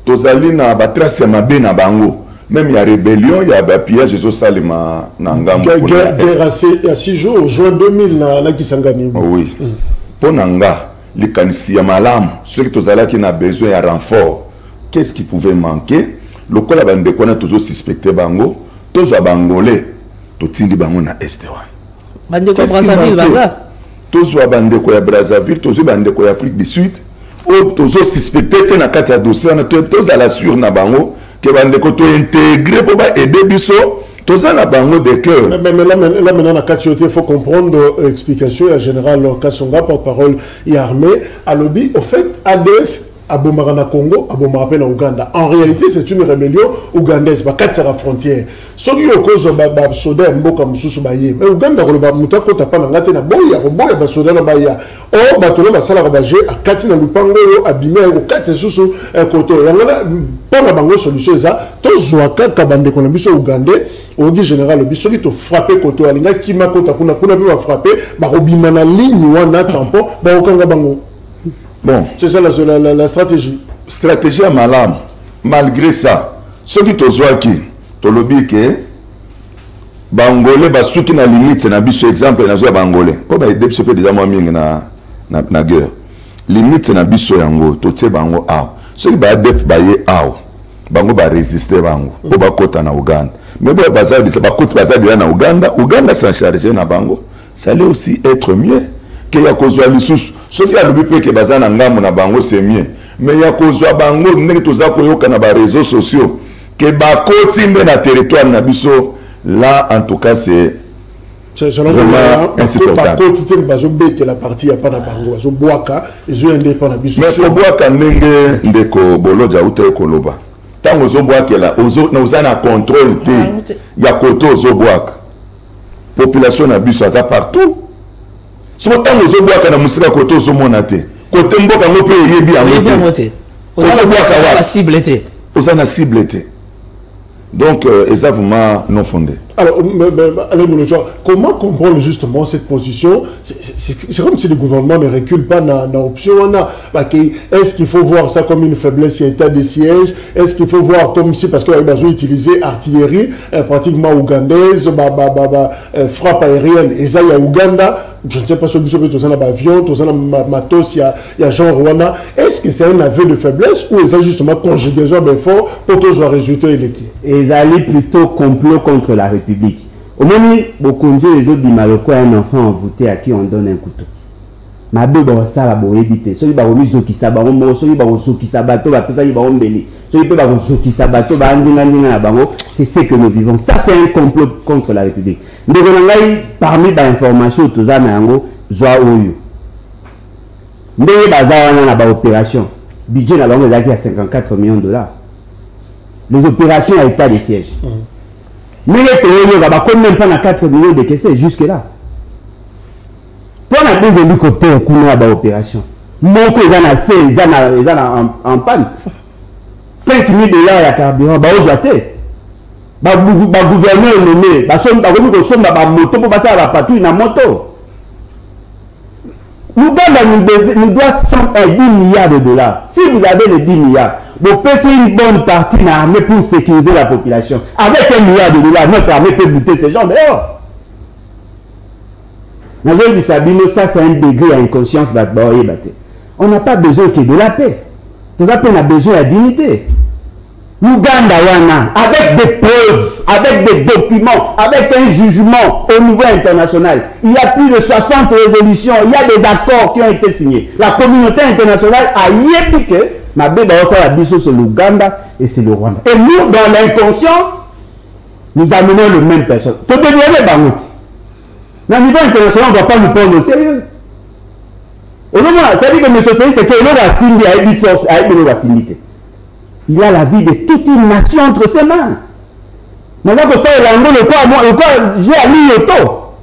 tozali na ba trace ya mabe na bango. Même il y a rébellion, il y a un pillage, ils ont salé ma nangam. Guerre il y a 6 jours, juin 2000, là qui s'engage. Oui. Pour Nanga, les canisi malam, ceux qui ont besoin d'un renfort, qu'est-ce qui pouvait manquer? Le col a bandé qu'on a toujours suspecté Bango, tous à Bangolais, tout tindi Bango na Estewan. Bandé quoi Brazzaville, Baza? Tous à bandé quoi Brazzaville, tous à bandé quoi Afrique du Sud, ou tous suspecté que na kata dossier, tous à la sur na Bango. Que bande koto intégré pour aider biso tous en bango de cœur. Mais là maintenant la catioté, il faut comprendre l'explication à général Kassonga porte-parole et armée à lobby. Au fait ADF abomaka na Congo, abomaka pe na Uganda. En réalité, c'est une rébellion ougandaise, ba quatre la frontière. Soki okozo ba soda mboka mususu ba ye. Mais Uganda ko ba mutako tapa na ngate na boya ba soda na ba ya. O ba tolo ba sala ba je akati na lupango yo abime ko kati susu koto. Yangala pona bango solution za to zwaka kabande ko na biso Ugandais, au général biso ki to frapper koto alinga kima kota kuna pe ba frapper ba robima na ligne wana tampon ba okanga bango. Bon, c'est ça la stratégie. Stratégie à malam. Malgré ça, ceux qui te voient qui, te lobby que Bangolais ba souki na limite na biso exemple na zo Bangolais. Ko ba aider biso pe déjà moi mingi na guerre. Limite na biso yango to tse bango aw. Ceux qui ba def ba ye aw. Bango ba résister bango. Ko ba kota na Uganda. Mais ba bazali ba kota bazali na Uganda, Uganda s'en charger na bango. Ça allait aussi être mieux. Que ya kozwa lisusu soki alobi pe ke bazana ngamu na bango c'est mieux mais ya kozwa bango ndenge toza koyoka na ba réseaux sociaux que bakoti mbe na territoire na biso là en tout cas c'est vraiment insupportable. La partie ya pana bango bazo boaka ezo ende pana biso mais ko boaka ndenge ndeko boloja ute koloba tango zo boaka la ozo na contrôle te ya koto zo boaka population na biso aza partout. Si vous avez des gens qui ont côté au monaté, côté mboka ngo pe yebi amote. La cible était. Vous avez la cible était. Donc, exactement non fondé. Alors, comment comprendre justement cette position? C'est comme si le gouvernement ne recule pas dans l'option. Est-ce qu'il faut voir ça comme une faiblesse, état de siège? Est-ce qu'il faut voir comme si, parce qu'ils ont utilisé artillerie pratiquement ougandaise, frappe aérienne, et ça, il y a Ouganda, je ne sais pas si vous avez un avion, un matos, il y a Jean Rwanda. Est-ce que c'est un aveu de faiblesse ou est-ce justement conjugaison d'efforts pour tous les résultats et l'équipe? Ils allaient plutôt complot contre la République. Au moment où les autres Bimaloko, un enfant envoûté à qui on donne un couteau. Ma bébé, ça va éviter. Celui qui va remis qui s'abat, celui qui va remis qui s'abat, celui qui va remis celui qui va remis qui s'abat, c'est ce que nous vivons. Ça, c'est un complot contre la République. Mais parmi les informations, tout ça, Zoa Oyo. Mais il y a opération. Le budget est à 54 millions de dollars. Les opérations à état de siège. Mais les pays, il même pas 4 millions de caisses jusque-là. Pour les des hélicoptères qui ont une opération, mon cousin a en panne. 5 000 dollars à carburant, le gouverneur est nommé, moto pour passer à la patrouille dans la moto. Nous doit 10 milliards de dollars. Si vous avez les 10 milliards, vous passez une bonne partie de l'armée pour sécuriser la population. Avec 1 milliard de dollars, notre armée peut buter ces gens dehors. Ça, c'est un degré à inconscience. On n'a pas besoin que de la paix. On a besoin de la dignité. L'Ouganda, avec des preuves, avec des documents, avec un jugement au niveau international, il y a plus de 60 résolutions, il y a des accords qui ont été signés. La communauté internationale a yépiqué, ma bébé a dit c'est l'Ouganda et c'est le Rwanda. Et nous, dans l'inconscience, nous amenons le même personne. Tout est bien Bangouti. Dans le niveau international, on ne doit pas nous prendre au sérieux. Au moment, ça dit que M. Félix, c'est que l'on a signé avec une similité. Il a la vie de toute une nation entre ses mains. Maintenant que ça, j'ai allé auto.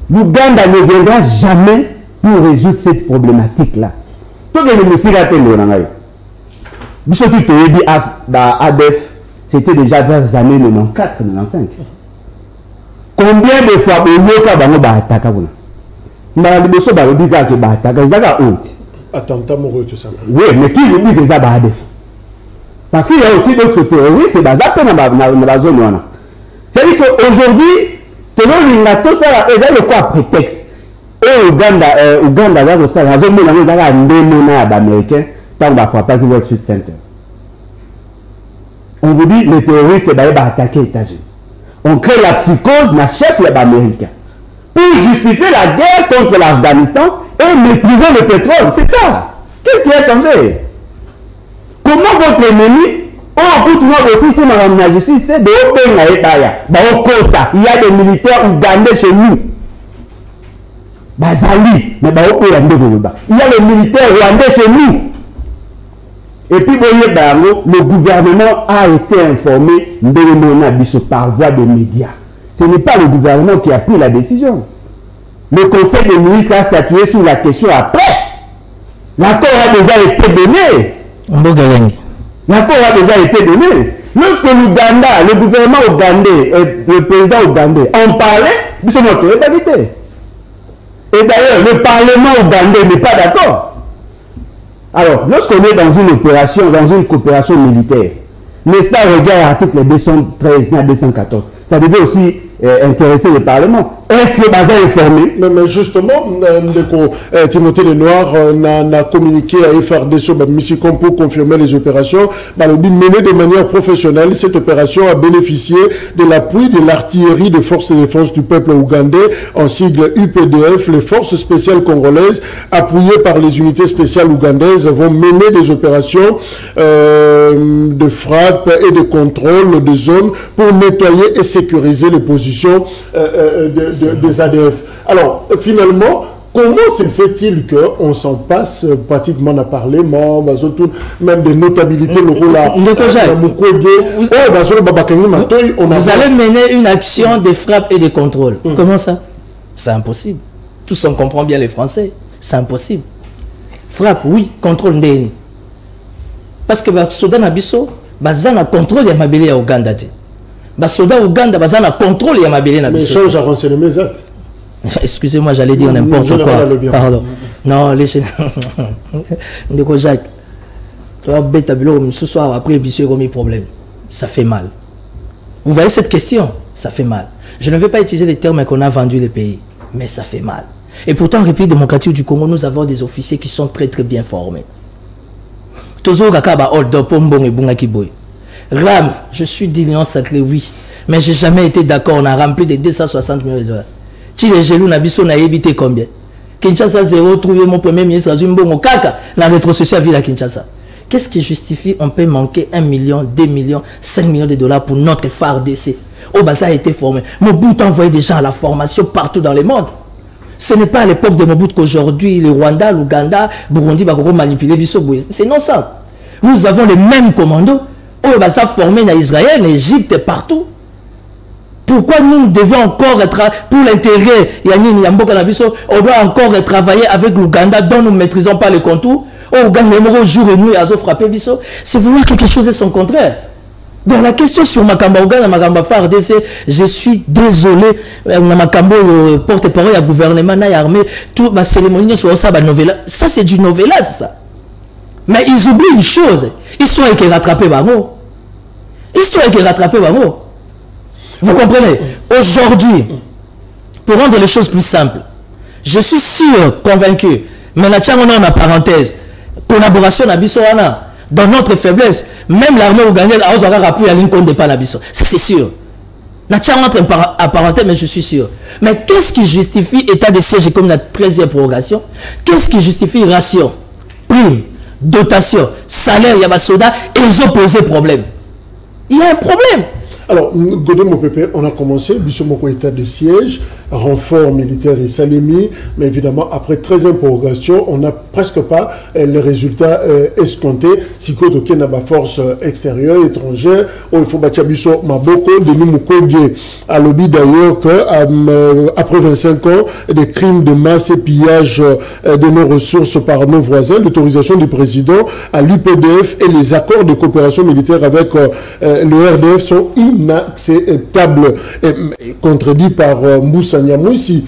L'Ouganda ne viendra jamais pour résoudre cette problématique-là. Tout le monde s'y a tenu. Bisous qui te dit ADF, c'était déjà dans les années 94-95. Combien de fois vous avez attaqué? Oui, mais qui dit que c'est ça? Parce qu'il y a aussi d'autres terroristes, c'est dans la zone. C'est-à-dire qu'aujourd'hui, tout ça est le quoi prétexte. Et Ouganda, la zone américain, tant qu'on va pas World Trade Center. On vous dit les terroristes vont attaquer les États-Unis. On crée la psychose, ma chef américain. Pour justifier la guerre contre l'Afghanistan et maîtriser le pétrole. C'est ça. Qu'est-ce qui a changé? Comment votre ennemi, aussi, c'est la justice, c'est de il y a des militaires ougandais chez nous. Bazali, mais il y a les militaires rwandais chez nous. Et puis, le gouvernement a été informé par voie des médias. Ce n'est pas le gouvernement qui a pris la décision. Le Conseil des ministres a statué sur la question après. L'accord a déjà été donné. L'accord a déjà été donné. Lorsque l'Ouganda, le gouvernement ougandais et le président ougandais en parlaient, ils sont montés d'habiter. Et d'ailleurs, le Parlement ougandais n'est pas d'accord. Alors, lorsqu'on est dans une opération, dans une coopération militaire, n'est-ce pas, regarde l'article 213 à 214, ça devait aussi intéresser le Parlement. Est-ce que Baza est formé? Mais justement, Timothée Lenoir n'a communiqué à FRDC pour confirmer les opérations. Menées de manière professionnelle, cette opération a bénéficié de l'appui de l'artillerie des forces de défense du peuple ougandais, en sigle UPDF. Les forces spéciales congolaises, appuyées par les unités spéciales ougandaises, vont mener des opérations de frappe et de contrôle de zones pour nettoyer et sécuriser les positions des ADF. Alors, finalement, comment se fait-il qu'on s'en passe pratiquement à parler, même des notabilités, le rôle là, vous allez mener une action de frappe et de contrôle. Comment ça? C'est impossible. Tous on comprend bien les Français. C'est impossible. Frappe, oui, contrôle ndeni. Parce que Soudan Abisso, bazana contrôle ya mabele ya Ouganda. Soda Ouganda bazana contrôle ya mabele na biso. Mais change à renseigner mes actes. Excusez-moi, j'allais dire n'importe quoi. Pardon. Non, laissez. Ndeko Jacques. Toi bête tableau ce soir après biso remis problème. Ça fait mal. Vous voyez cette question? Ça fait mal. Je ne vais pas utiliser les termes qu'on a vendu le pays, mais ça fait mal. Et pourtant, en République démocratique du Congo, nous avons des officiers qui sont très très bien formés. Tozo Gakaba Oldo Pombong et Bungakiboy. RAM, je suis d'union sacrée, oui. Mais j'ai jamais été d'accord. On a rempli de 260 millions de dollars. Si les gelous n'abisso n'a évité combien? Kinshasa 0, trouvé mon premier ministre Azumbongo Kaka, la rétrocession à ville à Kinshasa. Qu'est-ce qui justifie on peut manquer 1 million, 2 millions, 5 millions de dollars pour notre FARDC? Oh, bah ça a été formé. Mobutu envoyait des gens à la formation partout dans le monde. Ce n'est pas à l'époque de Mobutu qu'aujourd'hui, le Rwanda, l'Ouganda, Burundi, va manipuler Bisso. C'est non ça. Nous avons les mêmes commandos. Oh, bah ça formé en Israël, en Égypte, partout. Pourquoi nous devons encore être, pour l'intérêt, on doit encore travailler avec l'Ouganda dont nous ne maîtrisons pas les contours? Oh, Ouganda, jour et nuit, à frapper Bisso. C'est vouloir quelque chose et son contraire. Donc la question sur Makamba Ouganda, Makamba FARDC, je suis désolé, Makamba porte-parole à gouvernement, à armée, toute ma cérémonie sur ça, ça c'est du novelas, ça. Mais ils oublient une chose, histoire qui est rattrapée par moi. Histoire qui est rattrapée par moi. Vous comprenez? Aujourd'hui, pour rendre les choses plus simples, je suis sûr, convaincu, mais là, tiens, on a une parenthèse, collaboration à Bissoana, dans notre faiblesse, même l'armée ougandaise a osé rappeler à l'incon de Panabiso. Ça, c'est sûr. N'a tiens entre parenthèse, mais je suis sûr. Mais qu'est-ce qui justifie état de siège comme la 13e prorogation? Qu'est-ce qui justifie ration, prime, dotation, salaire, Yabasoda, et ils ont posé problème? Il y a un problème. Alors, Godé Mopépé, on a commencé, Bissomoko état de siège, renfort militaire et Salimi, mais évidemment, après 13e prorogation, on n'a presque pas les résultats escomptés. Si Koto Kenaba force extérieure, étrangère, il faut battre Bisso Maboko, de Numukoge, à l'objet d'ailleurs qu'après 25 ans, des crimes de masse et pillage de nos ressources par nos voisins, l'autorisation du président à l'UPDF et les accords de coopération militaire avec le RDF sont inacceptable et contredit par Moussa Nyamwisi,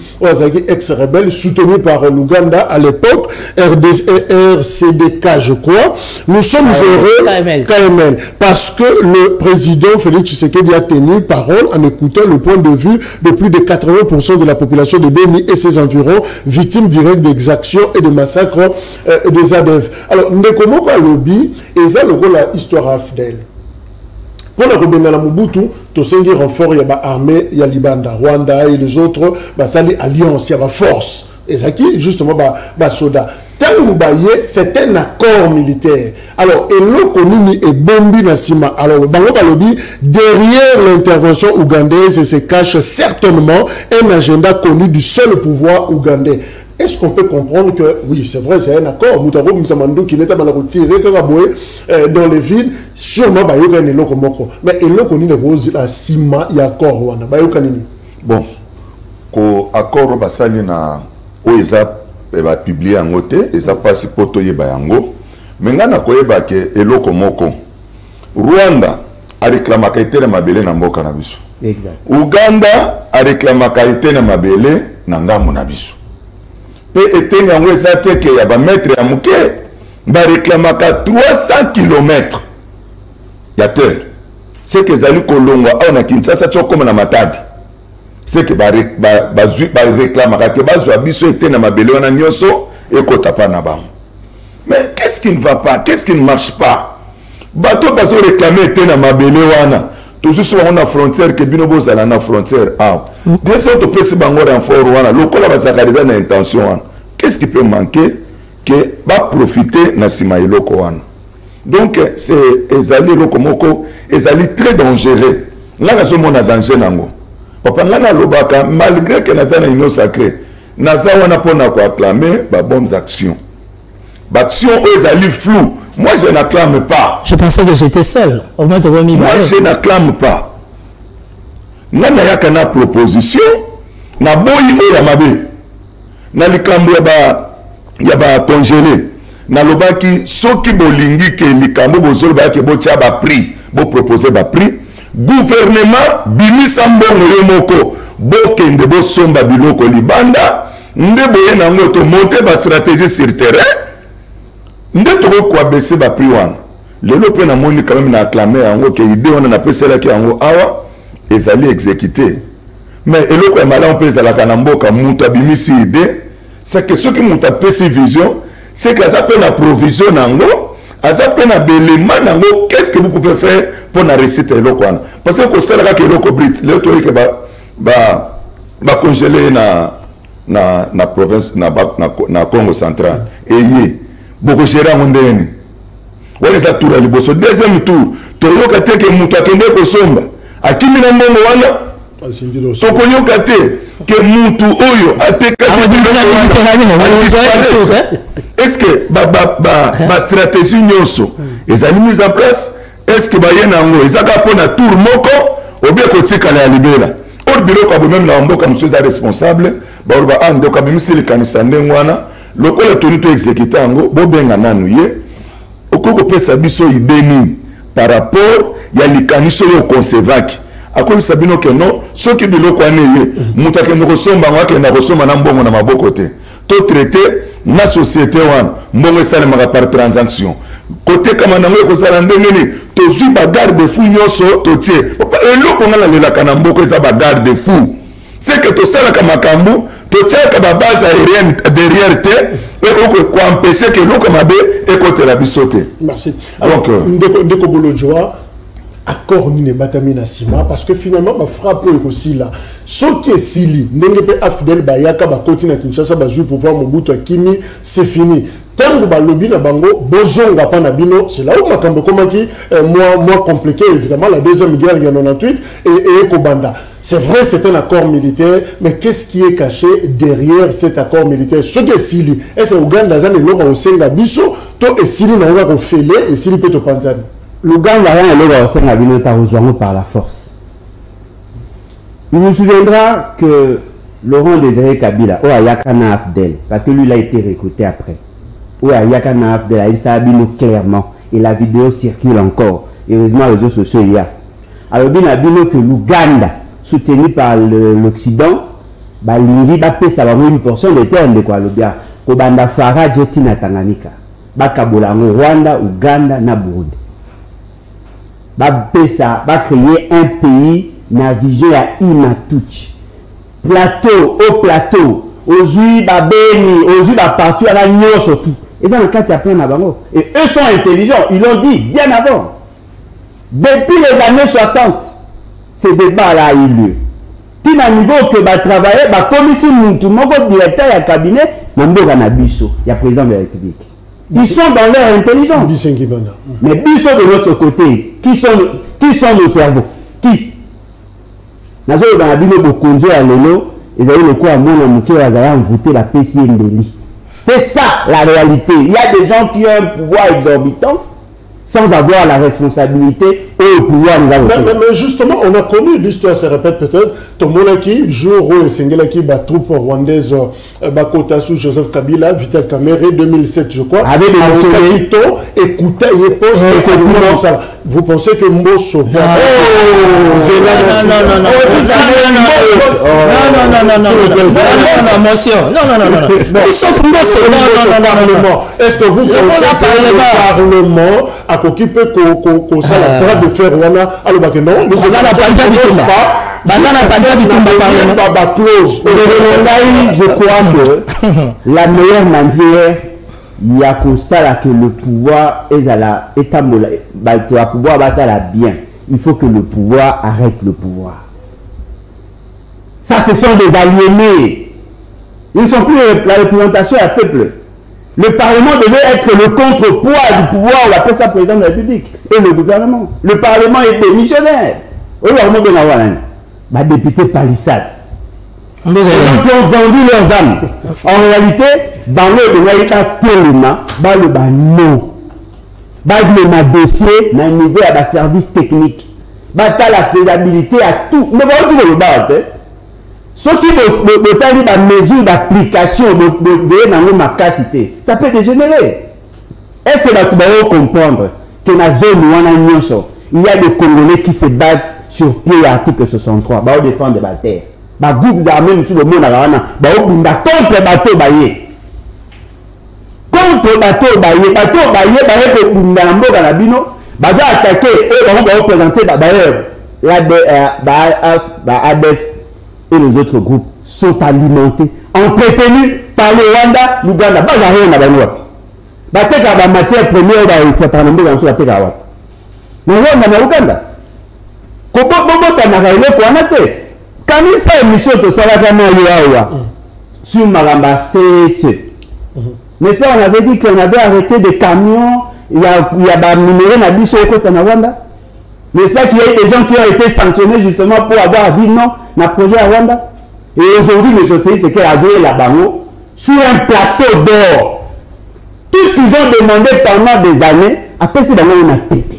ex-rebelle soutenu par l'Ouganda à l'époque, RCDK je crois. Nous sommes heureux, KML, parce que le président Félix Tshisekedi a tenu parole en écoutant le point de vue de plus de 80% de la population de Beni et ses environs, victimes directes d'exactions et de massacres des ADF. Alors, Ndekomoko Lobby, et ça le rôle la histoire AFDEL. Pour la Mobutu, tu sais qu'il renfort, il y a l'armée, il y a Libanda, Rwanda et les autres, ça les alliances, il y a la force. Et ça qui, justement, soda. C'est un accord militaire. Alors, et l'Okonini et Bombi Nassima. Alors, Bango Balobi, derrière l'intervention ougandaise, se cache certainement un agenda connu du seul pouvoir ougandais. est-ce qu'on peut comprendre que, oui, c'est vrai, c'est un accord, Moutaro Msamandou qui n'est pas retiré, dans les villes, sûrement, il y a un éloko moko. Mais éloko ni le rose, la sima, il y a accord, wana, bon, ko accord, basali na, oeza, va publier en côté, et ça passe pour toye bayango. Mais ngana koyeba ke eloko moko. Rwanda a réclamé qu'elle mabele na mboka na biso. Exact. Uganda a réclamé qu'elle mabele na ngamu na biso. Pe eteni yango ezate ke ya ba maître ya muke ba réclamé 300 km ya terre. C'est que zali kolongwa au na Kinshasa tshoko na Matadi. C'est que ba réclamé que ba zwa biso eteni na mabele wana nyoso ekota pa na bango. Mais qu'est-ce qui ne va pas? Qu'est-ce qui ne marche pas? Bateau parce que réclamer était dans ma belé wana. Toujours sur la frontière que binobo zala na frontière. Ah. Bien sûr, tu peux se banger en fort wana. Le col va s'arrêter dans l'intention. Qu'est-ce qui peut manquer? Que va profiter na simaïlo wana. Donc c'est ezali lokomoko, ezali très dangereux. Là na zomo na danger nango. Papa ngana lobaka malgré que nazana ino sacré. Naza wana pona ko acclamer ba bonnes actions. L'action est floue. Moi, je n'acclame pas. Je pensais que j'étais seul. Moi, je n'acclame pas. Nana yakana proposition. Na boyi o ya mabe. Na likambo ya ba congelé. Na lobaki soki bolingi ke likambo bozolo ba ke bocha ba prix. Bo proposer ba prix. Gouvernement bimisa mbongo yo moko. Bo kende bo somba biloko libanda. Nde boye na ngoto monter ba stratégie sur terrain. Nde toko kwa baisser ba prix wana. Lelo pe na moni quand même na acclamer yango ke idée on a pesela ki yango awa ezali exécuté. Mais eloko ya mala on peut ezala kana mboka muta bimisi idée, c'est que ceux qui muta pesi vision, c'est que ça peut la provision nango, ça peut na belema nango, qu'est-ce que vous pouvez faire pour na réussite eloko wana. Parce que ko sala ka eloko brit, le to ke ba congeler na province na Congo central. Et yé beaucoup gérer mon dernier. Ouais les tour à liboso deuxième tour. Toyoka te ke mutu akende ko somba. Akimi na mbongo wana. Sokoyoka te ke mutu oyo ateka est-ce que ba stratégie nyoso ezali mise en place? Est-ce que ba yena ngo ezaka pona tour moko obie ko tika la libela? Or biloko abo même na mboka monsieur est responsable ba ba ando ka bimisi le kanisa ndengwana. Lokola toni to exécuter ngo bo benga nanu ye okoko pesa biso ideni par rapport ya likaniso yo conservaki akoli sabino ke non soki biloko ane ye mutake ndoko somba ngwa ke na kosoma na mbongo na maboko te to traiter na société wana mbongo esalemaka par transaction côté kama nango ekozala ndenge to zwi ba garde fou nyoso to tie eloko ngala lelaka na mboko eza ba garde fou c'est que to sala kama kambu to tiaka ba base aérienne derrière te et pour empêcher que l'eau comme abe écoute la bisoté. Merci. Alors ndeko bolojwa accord ni ne batami na sima parce que finalement ba frappe aussi là ce qui est sili ndenge pe afdel bayaka ba continue na Kinshasa ba jou pouvoir Mobutu akimi c'est fini. Tango ba lobby na bango bozonga pa na bino c'est là où makambo comment qui moi compliqué évidemment la deuxième guerre il y en a 98 et Kobanda. C'est vrai, c'est un accord militaire, mais qu'est-ce qui est caché derrière cet accord militaire? Ce qui est Sili, est-ce que l'Ouganda a un Osenga Biso, toi et Sili n'a pas fait et Sili peut te penser. L'Ouganda a un Osenga Biso par la force. Il nous souviendra que Laurent Désiré Kabila, ou Ayakana Afdel, parce que lui il a été recruté après, ou Ayakana Afdel, il s'habille clairement, et la vidéo circule encore. Heureusement, les réseaux sociaux il y a. Alors, bien que l'Ouganda, soutenu par l'Occident, balingi ba pesa ba 1% de terre de quoi le bien ko banda fara jeti na Tanganyika ba kabola ngo Rwanda, Uganda na Burundi ba pesa ba créer un pays na vision ya Imatuchi plateau au plateau aujourd'hui ba beni aujourd'hui ba partout à la nyonso tout et dans le cas il y a plein na bango et eux sont intelligents, ils l'ont dit bien avant depuis les années 60. Ce débat là a eu lieu. Si à niveau que va travailler, va commissaire tout le monde directeur et cabinet, Mamboga Nabiso, il y a président de la République. Ils sont dans leur intelligence. Mais Biso de l'autre côté, qui sont nos cerveaux? Qui? Nazo Banabino Bokonjo à Lelo, ils avaient le coup à moi, ils avaient voté la PCI Mbeli. C'est ça la réalité. Il y a des gens qui ont un pouvoir exorbitant sans avoir la responsabilité et le pouvoir des avocats. Mais justement, on a connu, l'histoire se répète peut-être, Tomonaki, jour où Sengelaki, troupe rwandaise, Bakota sous Joseph Kabila, Vital Kamerhe, 2007, je crois. Avec des Mosavito, écoutez, et poste, vous pensez que Mbosso. Non, est-ce que vous pensez que le Parlement a occupé ça la droite de faire Rwanda alors que non, les je crois que la meilleure manière il y a que ça que le pouvoir est à la état pouvoir va ça bien. Il faut que le pouvoir arrête le pouvoir. Ça, ce sont des aliénés. Ils ne sont plus la représentation à peuple. Le Parlement devait être le contrepoids du pouvoir, on appelle ça président de la République, et le gouvernement. Le Parlement est démissionnaire. Oui, on député palissade. Les gens qui ont vendu leurs âmes. En réalité, dans le dossier, dans le niveau à service technique. La faisabilité à tout. Mais bon, tout le bas. Ce qui me la mesure d'application de ma capacité, ça peut dégénérer. Est-ce que vous pouvez comprendre que dans la zone où il y a des Congolais qui se battent sur pied l'article 63, pour défendre la terre. Les groupes armés sur le monde, contre les bateaux baillés. Contre les bateaux baillés, attaquer et représenter l'ADF et les autres groupes sont alimentés, entretenus par le Rwanda, l'Ouganda. Pas rien à la loi. La matière première dans la terre. Mais Rwanda, l'Ouganda. Comment ça n'a rien pour en être? Quand il s'est mis sur le sur Maramba CSE, n'est-ce pas, on avait dit qu'on avait arrêté des camions, il y a des numéros dans le Rwanda. N'est-ce pas qu'il y a des gens qui ont été sanctionnés justement pour avoir dit non à projet à Rwanda? Et aujourd'hui, le chauffeur, c'est qu'elle a joué la bango sur un plateau d'or. Tout ce qu'ils ont demandé pendant des années, après c'est d'abord on a pété.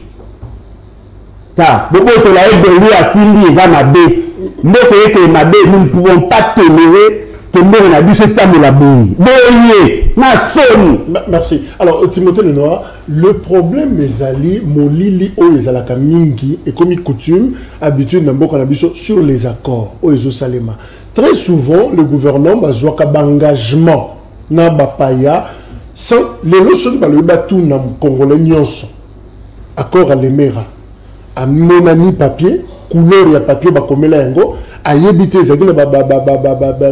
Car, beaucoup de la FDL a signé les Amabé. Nous ne pouvons pas tolérer que nous a dû se tamer la bouille. Merci. Alors, Timothée Lenoir, le problème, mes alliés, Molili, Oyezalaka Mingi, et comme coutume, habitude sur les accords, Oyezo Salema. Très souvent, le gouvernement a joué un engagement dans Bapaya sans les notions de le dans Congolais nyonso. Accord à l'Emera. À monani papier, couleur et papier, comme yango, à yébiter, c'est une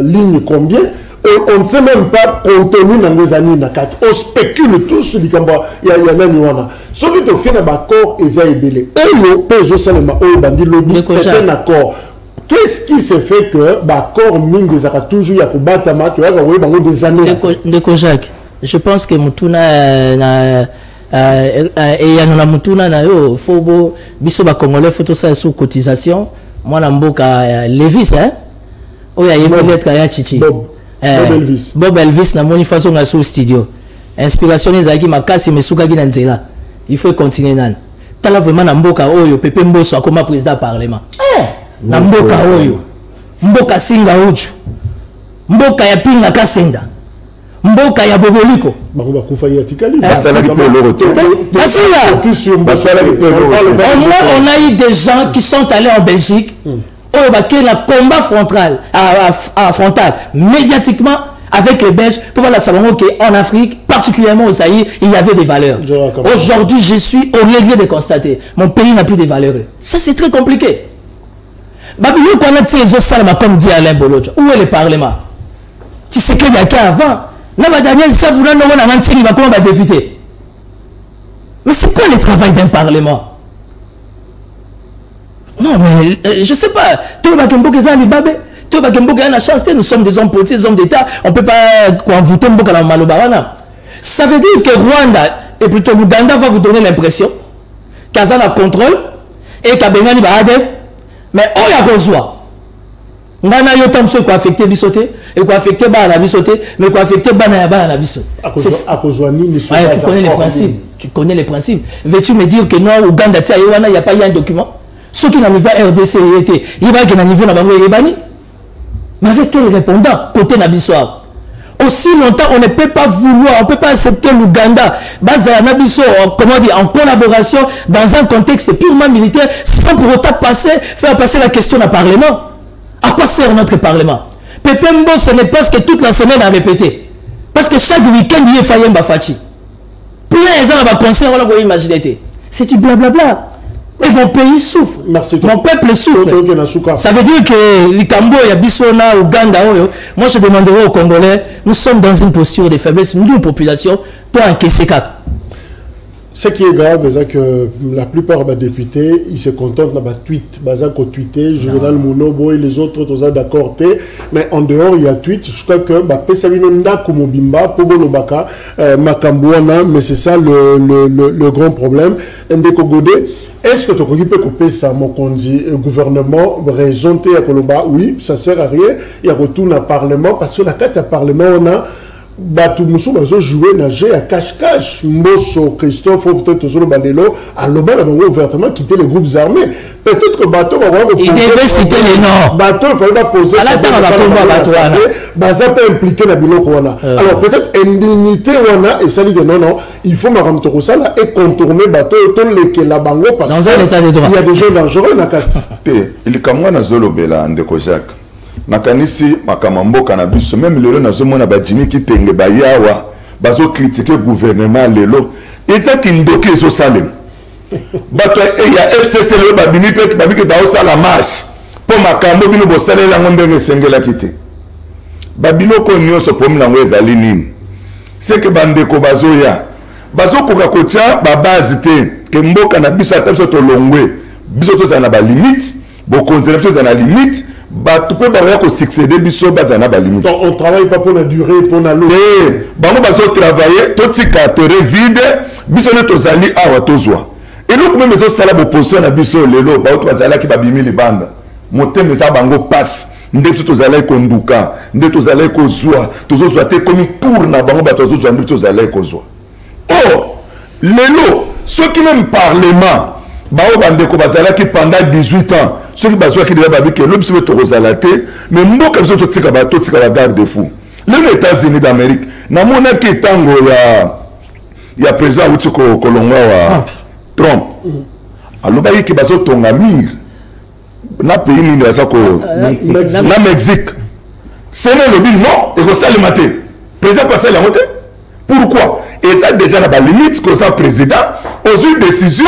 ligne combien. On ne sait même pas contenu dans les années. On spécule tous sur le Kamba. Il y a un ce qui est un accord, c'est un accord. Qu'est-ce qui se fait que l'accord Mingi a toujours des années? Je pense que Mutuna et yanona mutuna na yo fobo biso ba congolais photo ça sous cotisation moi na mboka Levis hein oya yebo lettre ya chichi Bob Elvis na moni façon na sous studio inspiration ezaki makasi mesuka ki na nzela il faut continuer nan tala vraiment na mboka oyo Pepe Mbosso comme président parlement na mboka oyo mboka singa uchu mboka ya pinga kasenda mboka ya boboliko au moins on a eu des gens qui sont allés en Belgique la combat frontal médiatiquement avec les Belges pour voir qu'en Afrique, particulièrement au Zaïre, il y avait des valeurs. Aujourd'hui, je suis au regret de constater mon pays n'a plus de valeurs. Ça, c'est très compliqué. Comme dit Alain Bolodja, où est le Parlement? Tu sais qu'il y a qu'avant. Mais c'est quoi le travail d'un parlement? Non, mais je sais pas. Nous sommes des hommes politiques, des hommes d'État. On ne peut pas voter Malobarana. Ça veut dire que Rwanda, et plutôt Ouganda, va vous donner l'impression qu'Azana contrôle et qu'Abengani va ADF. Mais on y a besoin. ngana yo tam so ko affecter bisoté et ko affecter ba na bisoté mais ko affecter ba na biso. À cause tu connais les principes. Tu connais les principes. Veux-tu me dire que non Ouganda tia il y a pas eu un document? Ceux qui n'ont pas RDC était, il va que na niveau na bango ebani. Mais avec quel répondant côté na bisoir? Aussi longtemps, on ne peut pas vouloir, on ne peut pas accepter l'Ouganda, comment dire, en collaboration dans un contexte purement militaire, sans pour autant faire passer la question au Parlement. À quoi sert notre Parlement? Pepembo, ce n'est pas ce que toute la semaine a répété. Parce que chaque week-end, il y a Fayem Bafachi. Plein de gens va conseiller, on va imaginer. C'est du blablabla. Et mon pays souffre. Merci. Mon peuple souffre. Ça veut dire que l'Ikambo, il y a Bissona, Ouganda, moi je demanderai aux Congolais, nous sommes dans une posture de faiblesse, nous, une population, pour encaisser quatre. Ce qui est grave, c'est que la plupart des députés, ils se contentent de tweet, de tweeter, Juvenal Mounobo et les autres, tous d'accord, mais en dehors, il y a tweet, je crois que Pesavino Ndako Mobimba, Pogo Lobaka, Makambouana, mais c'est ça le grand problème. Ndeko Godé, est-ce que tu peux couper ça, mon condi, gouvernement, raison à Koloba? Oui, ça sert à rien, il y a retour au Parlement, parce que la carte à Parlement, on a Batou Moussou bazo jouer nager à cache-cache. Mosso, Christophe, peut-être toujours Balelo, à l'Oba, on va ouvertement quitter les groupes armés. Peut-être que Bateau va avoir. Il devait citer les noms. Bateau, il fallait pas poser. À la temps, on va pas Bateau. Baza peut impliquer la biloko wana. Alors peut-être indignité wana, et ça dit que non, il faut Maram Torosala et contourner Bateau, autant les la bango parce dans un état de droit. Il y a des gens dangereux, Nakati. Il est comme moi, Nazolo Bela, Ndeko Jacques. Nakanisi makamambo cannabis même lelo nazomona ba Jimmy Kitenge bayawa bazo critiquer gouvernement lelo eza kindoki zo salem bato ya FCC lelo babini pe babiki ba osala marche po makambo bino bosalela ngombe ngesengela kite babino ko nyonso po mlango ezali nini c'est que bandeko bazoya bazokoka kocha ba base te ke mboka na biso ata biso to longwe biso to za na ba limite bo conservation za na limite. Tu peux pas succéder biso bazana ba limite. Donc on travaille pas pour la durée, pour la longue. Eh, bango bazo travailler, to tika terre vide, biso ne tozali awa tozwa. Et nous même mezo sala opposition na biso lelo, ba to bazala ki ba bimi libanda. Moteme za bango passe. Nde biso tozala konduka, nde tozala kozwa, tozozwa te comme tour na bango ba tozozwa nde tozala kozwa. Oh, lelo, ceux qui même parlement, ba o bandeko bazala ki pendant 18 ans. Ceux qui basent qui devaient babiquer, l'homme se met au rosalaté, mais moi comme ça tout tika la garde fou. Les États-Unis d'Amérique, na mona ki tango ya président Utsuko Kolonga wa Trump. Alors ba ki bazo tonga mir. Na pays ni ya sako na Mexique. C'est le bill non, et ça le matin. Président passé la montée. Pourquoi? Et ça déjà na ba limite que ça président aux une décision.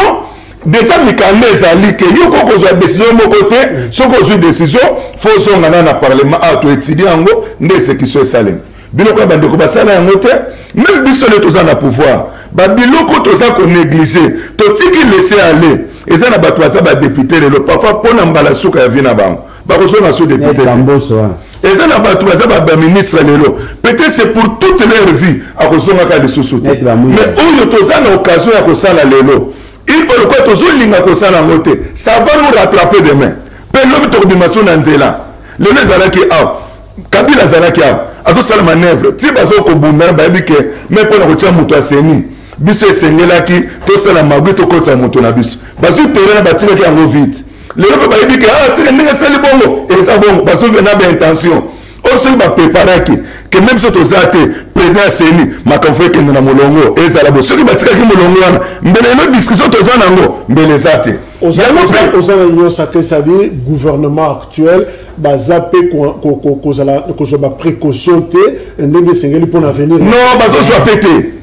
Déjà, Mikanez a dit que il faut qu'on soit décision de mon côté, si on soit décision, il faut qu'on ait un parlement à tout étudier en gros, mais c'est qui soit salé. Biloko bandeko basala en côté, même biso les tous en a pouvoir. Ba biloko tous en qu'on négligé, tout ce qui laisser aller. Et ça n'a pas tout ça ba député le parfois pour n'embala souka vina bang. Ba rejoindre sur député. Et ça n'a pas tout ça ba ministre lelo. Peut-être c'est pour toute leur vie à rejoindre ka de société. Mais où tous en occasion à kosala lelo. Il faut le quoi toujours l'inga ko sala ngote. Ça va nous rattraper demain. Pe lobi to bimaso na nzela. Le zalaki a Kabila zalaki a azo sala manœuvre. Ti bazo ko bunda ba bike mais pour na ko muto aseni. Biso esengelaki to sala magu to ko tsa muto na biso. Bazo terrain na batika ki ango vite. Le lobi ba bike ah c'est ninga sali bongo et ça bon bazo na ba intention. Or ce va préparer que même si tu as président Seni, ma confrère qui est dans Molongo, et ça la bosse. Ceux qui battent qui Molongo, mais les discussions tu as nango, mais les athées. Aux gouvernement actuel, bazapé qu'on soit précaution et ne s'engage pour l'avenir. Non, bazo soit pété.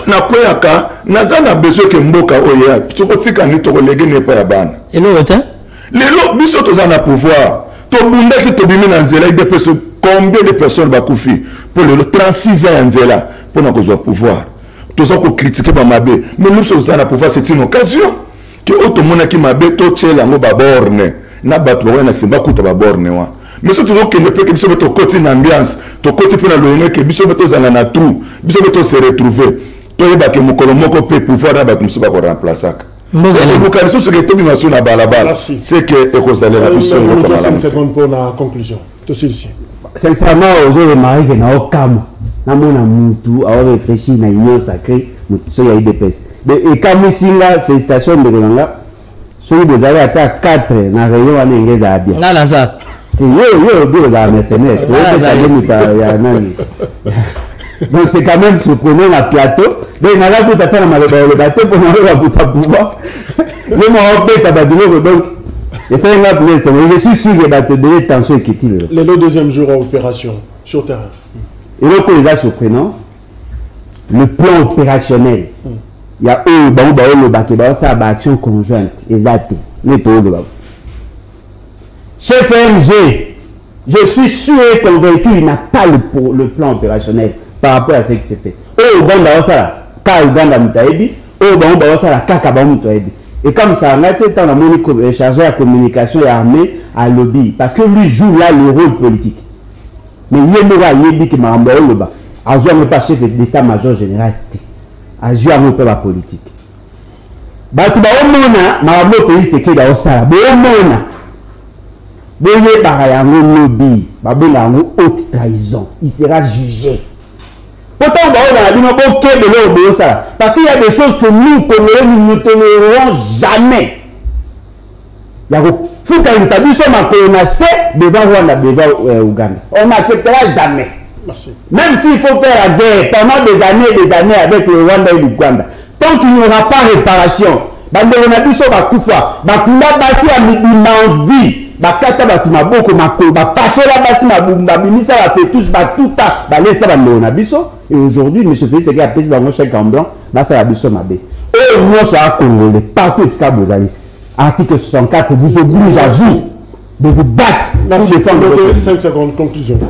Na koyaka nazana besoin que mboka oya tukotika ni tokolege ne pa ya bana. Et l'autre hein? Les lots biso tozana pouvoir. Tobunda qui tobimi na nzela de personnes combien de personnes va koufi pour le 36 ans nzela pour na kozwa pouvoir. Toza ko critiquer ba mabe mais nous tozana pouvoir c'est une occasion que otomona ki mabe to tshela ngo ba borne na bato ba na simba kuta ba borne wa. Mais surtout que ne peut que biso to côté na ambiance to côté pour na loyene que biso to zana na trou biso to se retrouver to yeba ke mukolo moko pe pouvoir na bato musuba ko remplacer Bokaniso ce que tu me mentionnes à Balabal, c'est que Ekozalé la mission. 5 secondes pour la conclusion. Tout ceci. Sincèrement, aujourd'hui, Marie que na okamo, na mona mutu, a réfléchi na union sacrée, mutu so ya IDPS. Et comme singa félicitations de Rolanga, so vous allez à 4 na rayon à l'ingéza bien. Na lanza. Yo bien za mercenaire. Donc c'est quand même surprenant la plateau. Donc na la puta na maloba le bateau pour na puta pouvoir. Je m'en rappelle ta babilo donc et ça là je suis sûr que va te donner tension qui tire. Le deuxième jour à opération sur terrain. Et donc les gars surprenant le plan opérationnel. Il y a le bateau ça action conjointe exact. Les taux de chef MG, je suis sûr et convaincu qu'il n'a pas le plan opérationnel par rapport à ce qui s'est fait. Oh, Uganda, ça, ka Uganda mutaebi, oh, Uganda, ça, kaka mutaebi. Et comme ça, on a été dans la chargé à communication et armée à lobby, parce que lui joue là le rôle politique. Mais il y a qui m'a envoyé le bas. A joué pas chef d'état-major général, a joué un peu la politique. Bah, tu vas au monde, ma maman fait ce qu'il a au salaire. Boye par un lobby, haute trahison, il sera jugé. Pourtant, parce qu'il y a des choses que nous, Congolais, nous ne tolérerons jamais. Il y a nous sommes devant Rwanda, devant Ouganda. On n'acceptera jamais. Merci. Même s'il faut faire la guerre pendant des années avec le Rwanda et l'Ouganda, tant qu'il n'y aura pas réparation, bakata batu maboko makoba pasola basi mabumba bimisa la fait tous batuta balesa bandona biso et aujourd'hui monsieur Félix Tshisekedi a pris dans chèque en blanc là ça la biso mabé et nous ça Congolais partout ce que vous allez article 64 vous oblige à vous de vous battre pour défendre votre 5 secondes conclusion.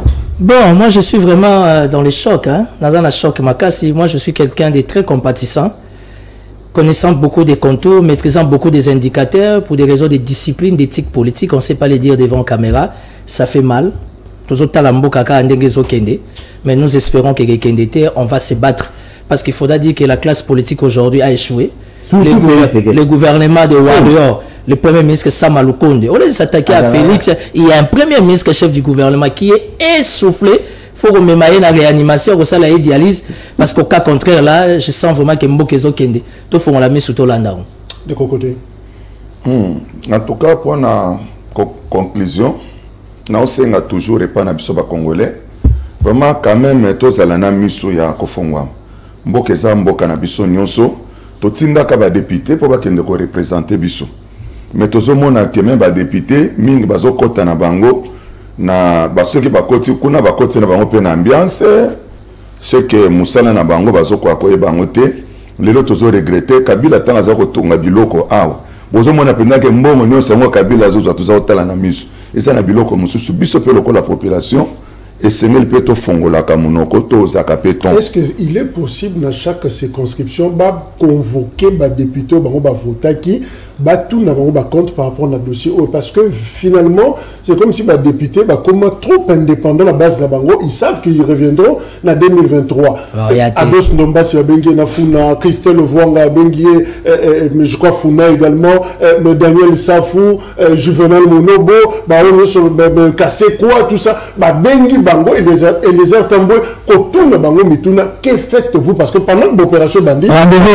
Bon, moi je suis vraiment dans les chocs hein, dans un choc makasi. Moi je suis quelqu'un de très compatissant, connaissant beaucoup des contours, maîtrisant beaucoup des indicateurs, pour des raisons de discipline, d'éthique politique, on ne sait pas les dire devant caméra, ça fait mal. Mais nous espérons que on va se battre. Parce qu'il faudra dire que la classe politique aujourd'hui a échoué. Le gouvernement de Warrior, le premier ministre Sama Lukonde, au lieu de s'attaquer à Félix, il y a un premier ministre chef du gouvernement qui est essoufflé. Il faut remémorer la réanimation, ça la dialyse, parce qu'au cas contraire, là, je sens vraiment que Mbokezo Kende, tout faut la mise sous tout l'anda. De quel côté? En tout cas, pour la conclusion, nous avons toujours répondu à Bisoba Congolais. Vraiment, quand même, tous les gens miso ya kofongwa. Mbokeza mboka na biso nyonso, totinda ka ba député pour ba kende ko représenter biso. Mais tozo mona que même ba député mingi bazo kota na bango. Na basoki bakoti kuna bakoti na bango pe na ambiance c'est que musala na bango bazoko akoye bango te lelo tozo regretter Kabila tanga za ko tunga biloko awa bozo mona penda ke mbongo nyonso ngo Kabila zozo tuza otala na miso esa na biloko mususu biso pe loko la population et c'est le péto fongola kamunoko to zaka péton. Est-ce qu'il est possible dans chaque circonscription de convoquer des députés qui vont voter qui tout n'a pas compte par rapport à notre dossier parce que finalement c'est comme si les députés comme trop indépendants la base de la bango ils savent qu'ils reviendront en 2023. Ados Ndombasi a bengi na Funa, Christelle Vwanga a bengi mais je crois Funa également, Daniel Safou, Juvenal Monobo, Kassé quoi tout ça, bengi bango et les Artamboué autour bango mituna que faites-vous parce que pendant l'opération bandit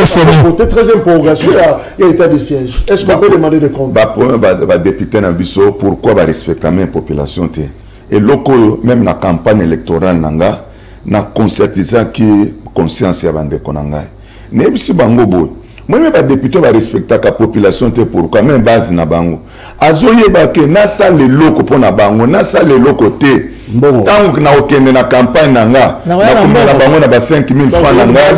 c'était très interrogation et état de siège. Est-ce qu'on peut demander des comptes? Député Nabiso, pourquoi respecter la population et locaux même la campagne électorale nanga na conscientisant qui conscience ya bande konanga. Ne bisi bango boy. Moi même député va respecter la population pourquoi même base na bango. Azoye ba ke na sa le loko pona bango na sa le loko te. Tant que na okende na campagne nanga na bango na ba 5000 francs nanga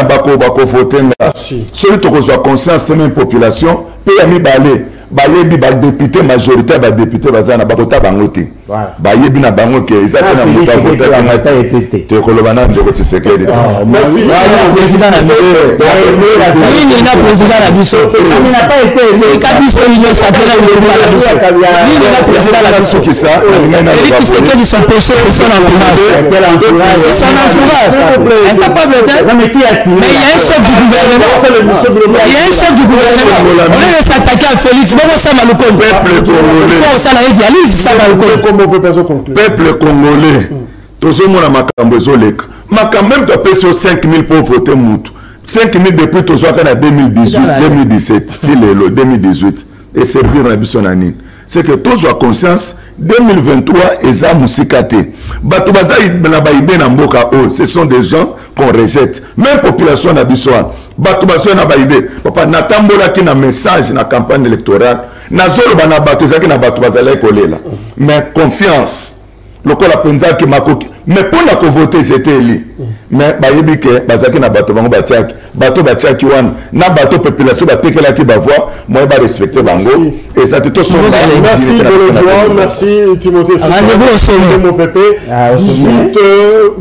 bako voter na celui to ko soit conscience de même population pe ya mi balé ba yebi ba député majoritaire ba député bazana ba vota bango te bayebi na bango ke eza pe na moto avota te kolobana ndeko Tshisekedi merci président na président na biso n'a pas été kabiso union sacrée na président la biso qui ça qui sait que son péché c'est son entourage c'est son entourage incapable mais il y a un chef du gouvernement on est s'attaquer à Félix bon ça va le peuple congolais ça la idéalise ça va le peuple congolais tozomona makambo ezoleka makambo même to pèse 5000 pour voter mutu 5000 depuis tozwaka na 2018 2017 ti lelo 2018 et servir na biso na nini c'est que tozwa conscience 2023 eza musika te bato baza na baide na mboka o ce sont des gens qu'on rejette même population na biso bato bazo na baide papa natambolaki na message na campagne électorale nazoloba na bato ezaki na bato bazalaki kolela mais confiance lokola penzaki makoki mais pour la voter j'étais élu mais bayebi ke bazaki na bato bango batiaki wana na bato population batekelaki bavoix moi ba respecter bango et ça tout son merci Bolojoa merci Timothée rendez-vous au sommet mon pépé 18h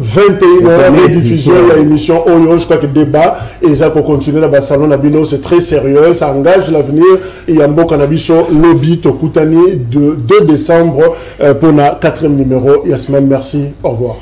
21h diffusion la émission Oyo je crois que débat et ça pour continuer dans le salon Nabino c'est très sérieux ça engage l'avenir et Yambo Kanabiso lobby Tokutani de 2 décembre pour la 4e numéro Yasmine merci au revoir.